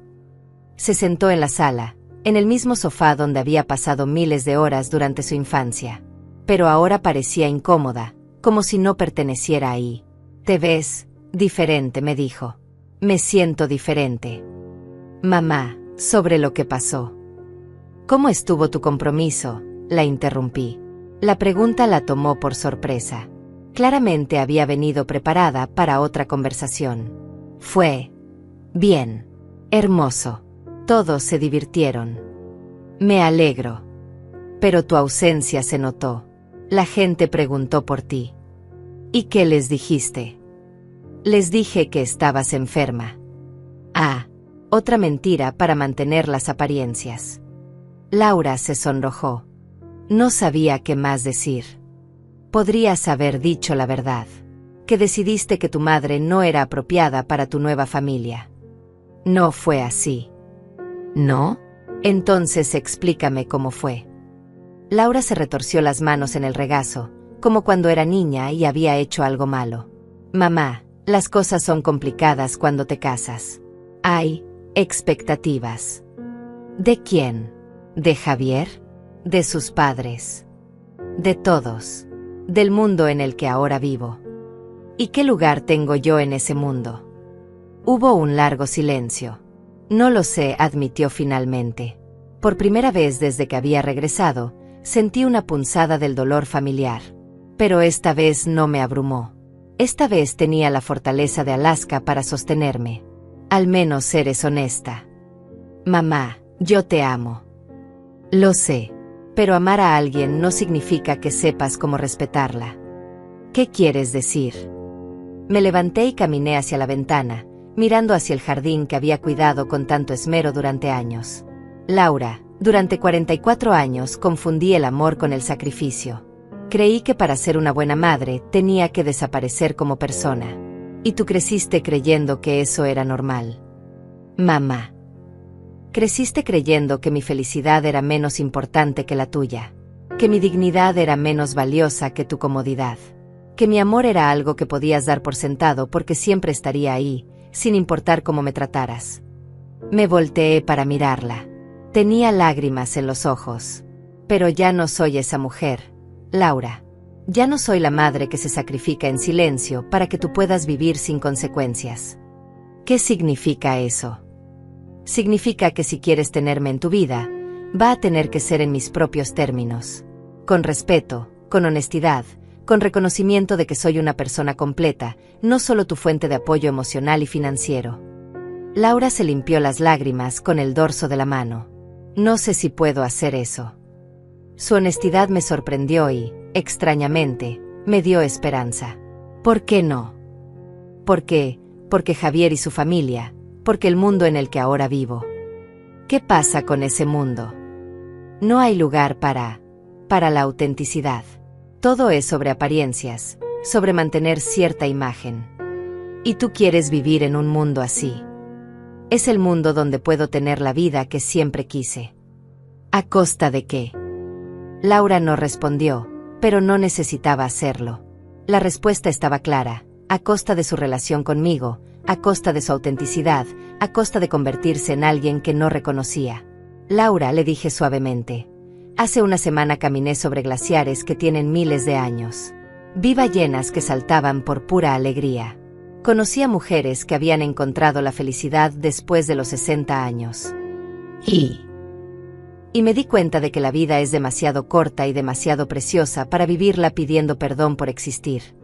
Se sentó en la sala, en el mismo sofá donde había pasado miles de horas durante su infancia. Pero ahora parecía incómoda, como si no perteneciera ahí. «Te ves diferente», me dijo. «Me siento diferente». «Mamá, sobre lo que pasó». «¿Cómo estuvo tu compromiso?», la interrumpí. La pregunta la tomó por sorpresa. Claramente había venido preparada para otra conversación. «Fue bien. Hermoso. Todos se divirtieron». «Me alegro. Pero tu ausencia se notó. La gente preguntó por ti». «¿Y qué les dijiste?» «Les dije que estabas enferma». «Ah, otra mentira para mantener las apariencias». Laura se sonrojó. No sabía qué más decir. Podrías haber dicho la verdad. Que decidiste que tu madre no era apropiada para tu nueva familia. No fue así. ¿No? Entonces explícame cómo fue. Laura se retorció las manos en el regazo, como cuando era niña y había hecho algo malo. Mamá, las cosas son complicadas cuando te casas. Hay expectativas. ¿De quién? ¿De Javier? ¿De sus padres? De todos. Del mundo en el que ahora vivo. ¿Y qué lugar tengo yo en ese mundo? Hubo un largo silencio. No lo sé, admitió finalmente. Por primera vez desde que había regresado, sentí una punzada del dolor familiar. Pero esta vez no me abrumó. Esta vez tenía la fortaleza de Alaska para sostenerme. Al menos eres honesta. Mamá, yo te amo. Lo sé, pero amar a alguien no significa que sepas cómo respetarla. ¿Qué quieres decir? Me levanté y caminé hacia la ventana, mirando hacia el jardín que había cuidado con tanto esmero durante años. Laura, durante 44 años confundí el amor con el sacrificio. Creí que para ser una buena madre tenía que desaparecer como persona. Y tú creciste creyendo que eso era normal. Mamá. Creciste creyendo que mi felicidad era menos importante que la tuya, que mi dignidad era menos valiosa que tu comodidad, que mi amor era algo que podías dar por sentado porque siempre estaría ahí, sin importar cómo me trataras. Me volteé para mirarla. Tenía lágrimas en los ojos. Pero ya no soy esa mujer, Laura. Ya no soy la madre que se sacrifica en silencio para que tú puedas vivir sin consecuencias. ¿Qué significa eso? Significa que si quieres tenerme en tu vida, va a tener que ser en mis propios términos. Con respeto, con honestidad, con reconocimiento de que soy una persona completa, no solo tu fuente de apoyo emocional y financiero. Laura se limpió las lágrimas con el dorso de la mano. No sé si puedo hacer eso. Su honestidad me sorprendió y, extrañamente, me dio esperanza. ¿Por qué no? ¿Por qué? Porque Javier y su familia, porque el mundo en el que ahora vivo. ¿Qué pasa con ese mundo? No hay lugar para la autenticidad. Todo es sobre apariencias, sobre mantener cierta imagen. Y tú quieres vivir en un mundo así. Es el mundo donde puedo tener la vida que siempre quise. ¿A costa de qué? Laura no respondió, pero no necesitaba hacerlo. La respuesta estaba clara, a costa de su relación conmigo, a costa de su autenticidad, a costa de convertirse en alguien que no reconocía. Laura, le dije suavemente. Hace una semana caminé sobre glaciares que tienen miles de años. Vi ballenas que saltaban por pura alegría. Conocí a mujeres que habían encontrado la felicidad después de los 60 años. Y me di cuenta de que la vida es demasiado corta y demasiado preciosa para vivirla pidiendo perdón por existir.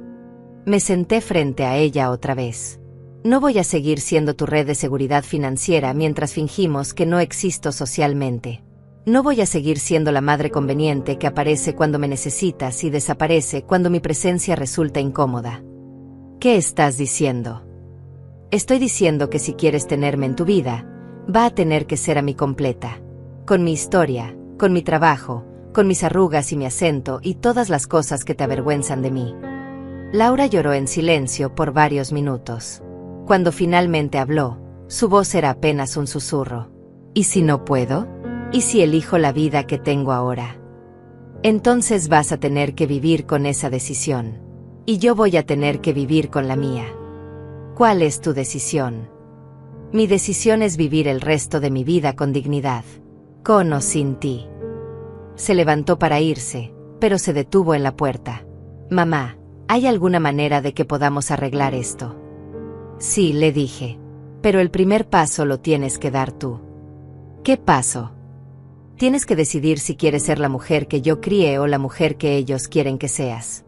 Me senté frente a ella otra vez. No voy a seguir siendo tu red de seguridad financiera mientras fingimos que no existo socialmente. No voy a seguir siendo la madre conveniente que aparece cuando me necesitas y desaparece cuando mi presencia resulta incómoda. ¿Qué estás diciendo? Estoy diciendo que si quieres tenerme en tu vida, va a tener que ser a mí completa. Con mi historia, con mi trabajo, con mis arrugas y mi acento y todas las cosas que te avergüenzan de mí. Laura lloró en silencio por varios minutos. Cuando finalmente habló, su voz era apenas un susurro. ¿Y si no puedo? ¿Y si elijo la vida que tengo ahora? Entonces vas a tener que vivir con esa decisión. Y yo voy a tener que vivir con la mía. ¿Cuál es tu decisión? Mi decisión es vivir el resto de mi vida con dignidad. Con o sin ti. Se levantó para irse, pero se detuvo en la puerta. Mamá, ¿hay alguna manera de que podamos arreglar esto? Sí, le dije. Pero el primer paso lo tienes que dar tú. ¿Qué paso? Tienes que decidir si quieres ser la mujer que yo crié o la mujer que ellos quieren que seas.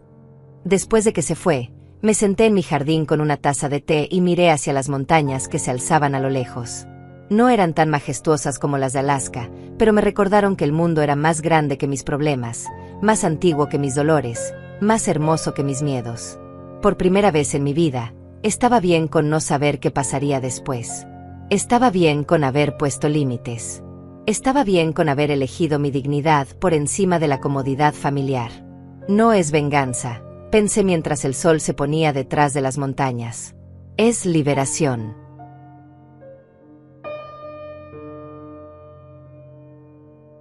Después de que se fue, me senté en mi jardín con una taza de té y miré hacia las montañas que se alzaban a lo lejos. No eran tan majestuosas como las de Alaska, pero me recordaron que el mundo era más grande que mis problemas, más antiguo que mis dolores, más hermoso que mis miedos. Por primera vez en mi vida, estaba bien con no saber qué pasaría después. Estaba bien con haber puesto límites. Estaba bien con haber elegido mi dignidad por encima de la comodidad familiar. No es venganza, pensé mientras el sol se ponía detrás de las montañas. Es liberación.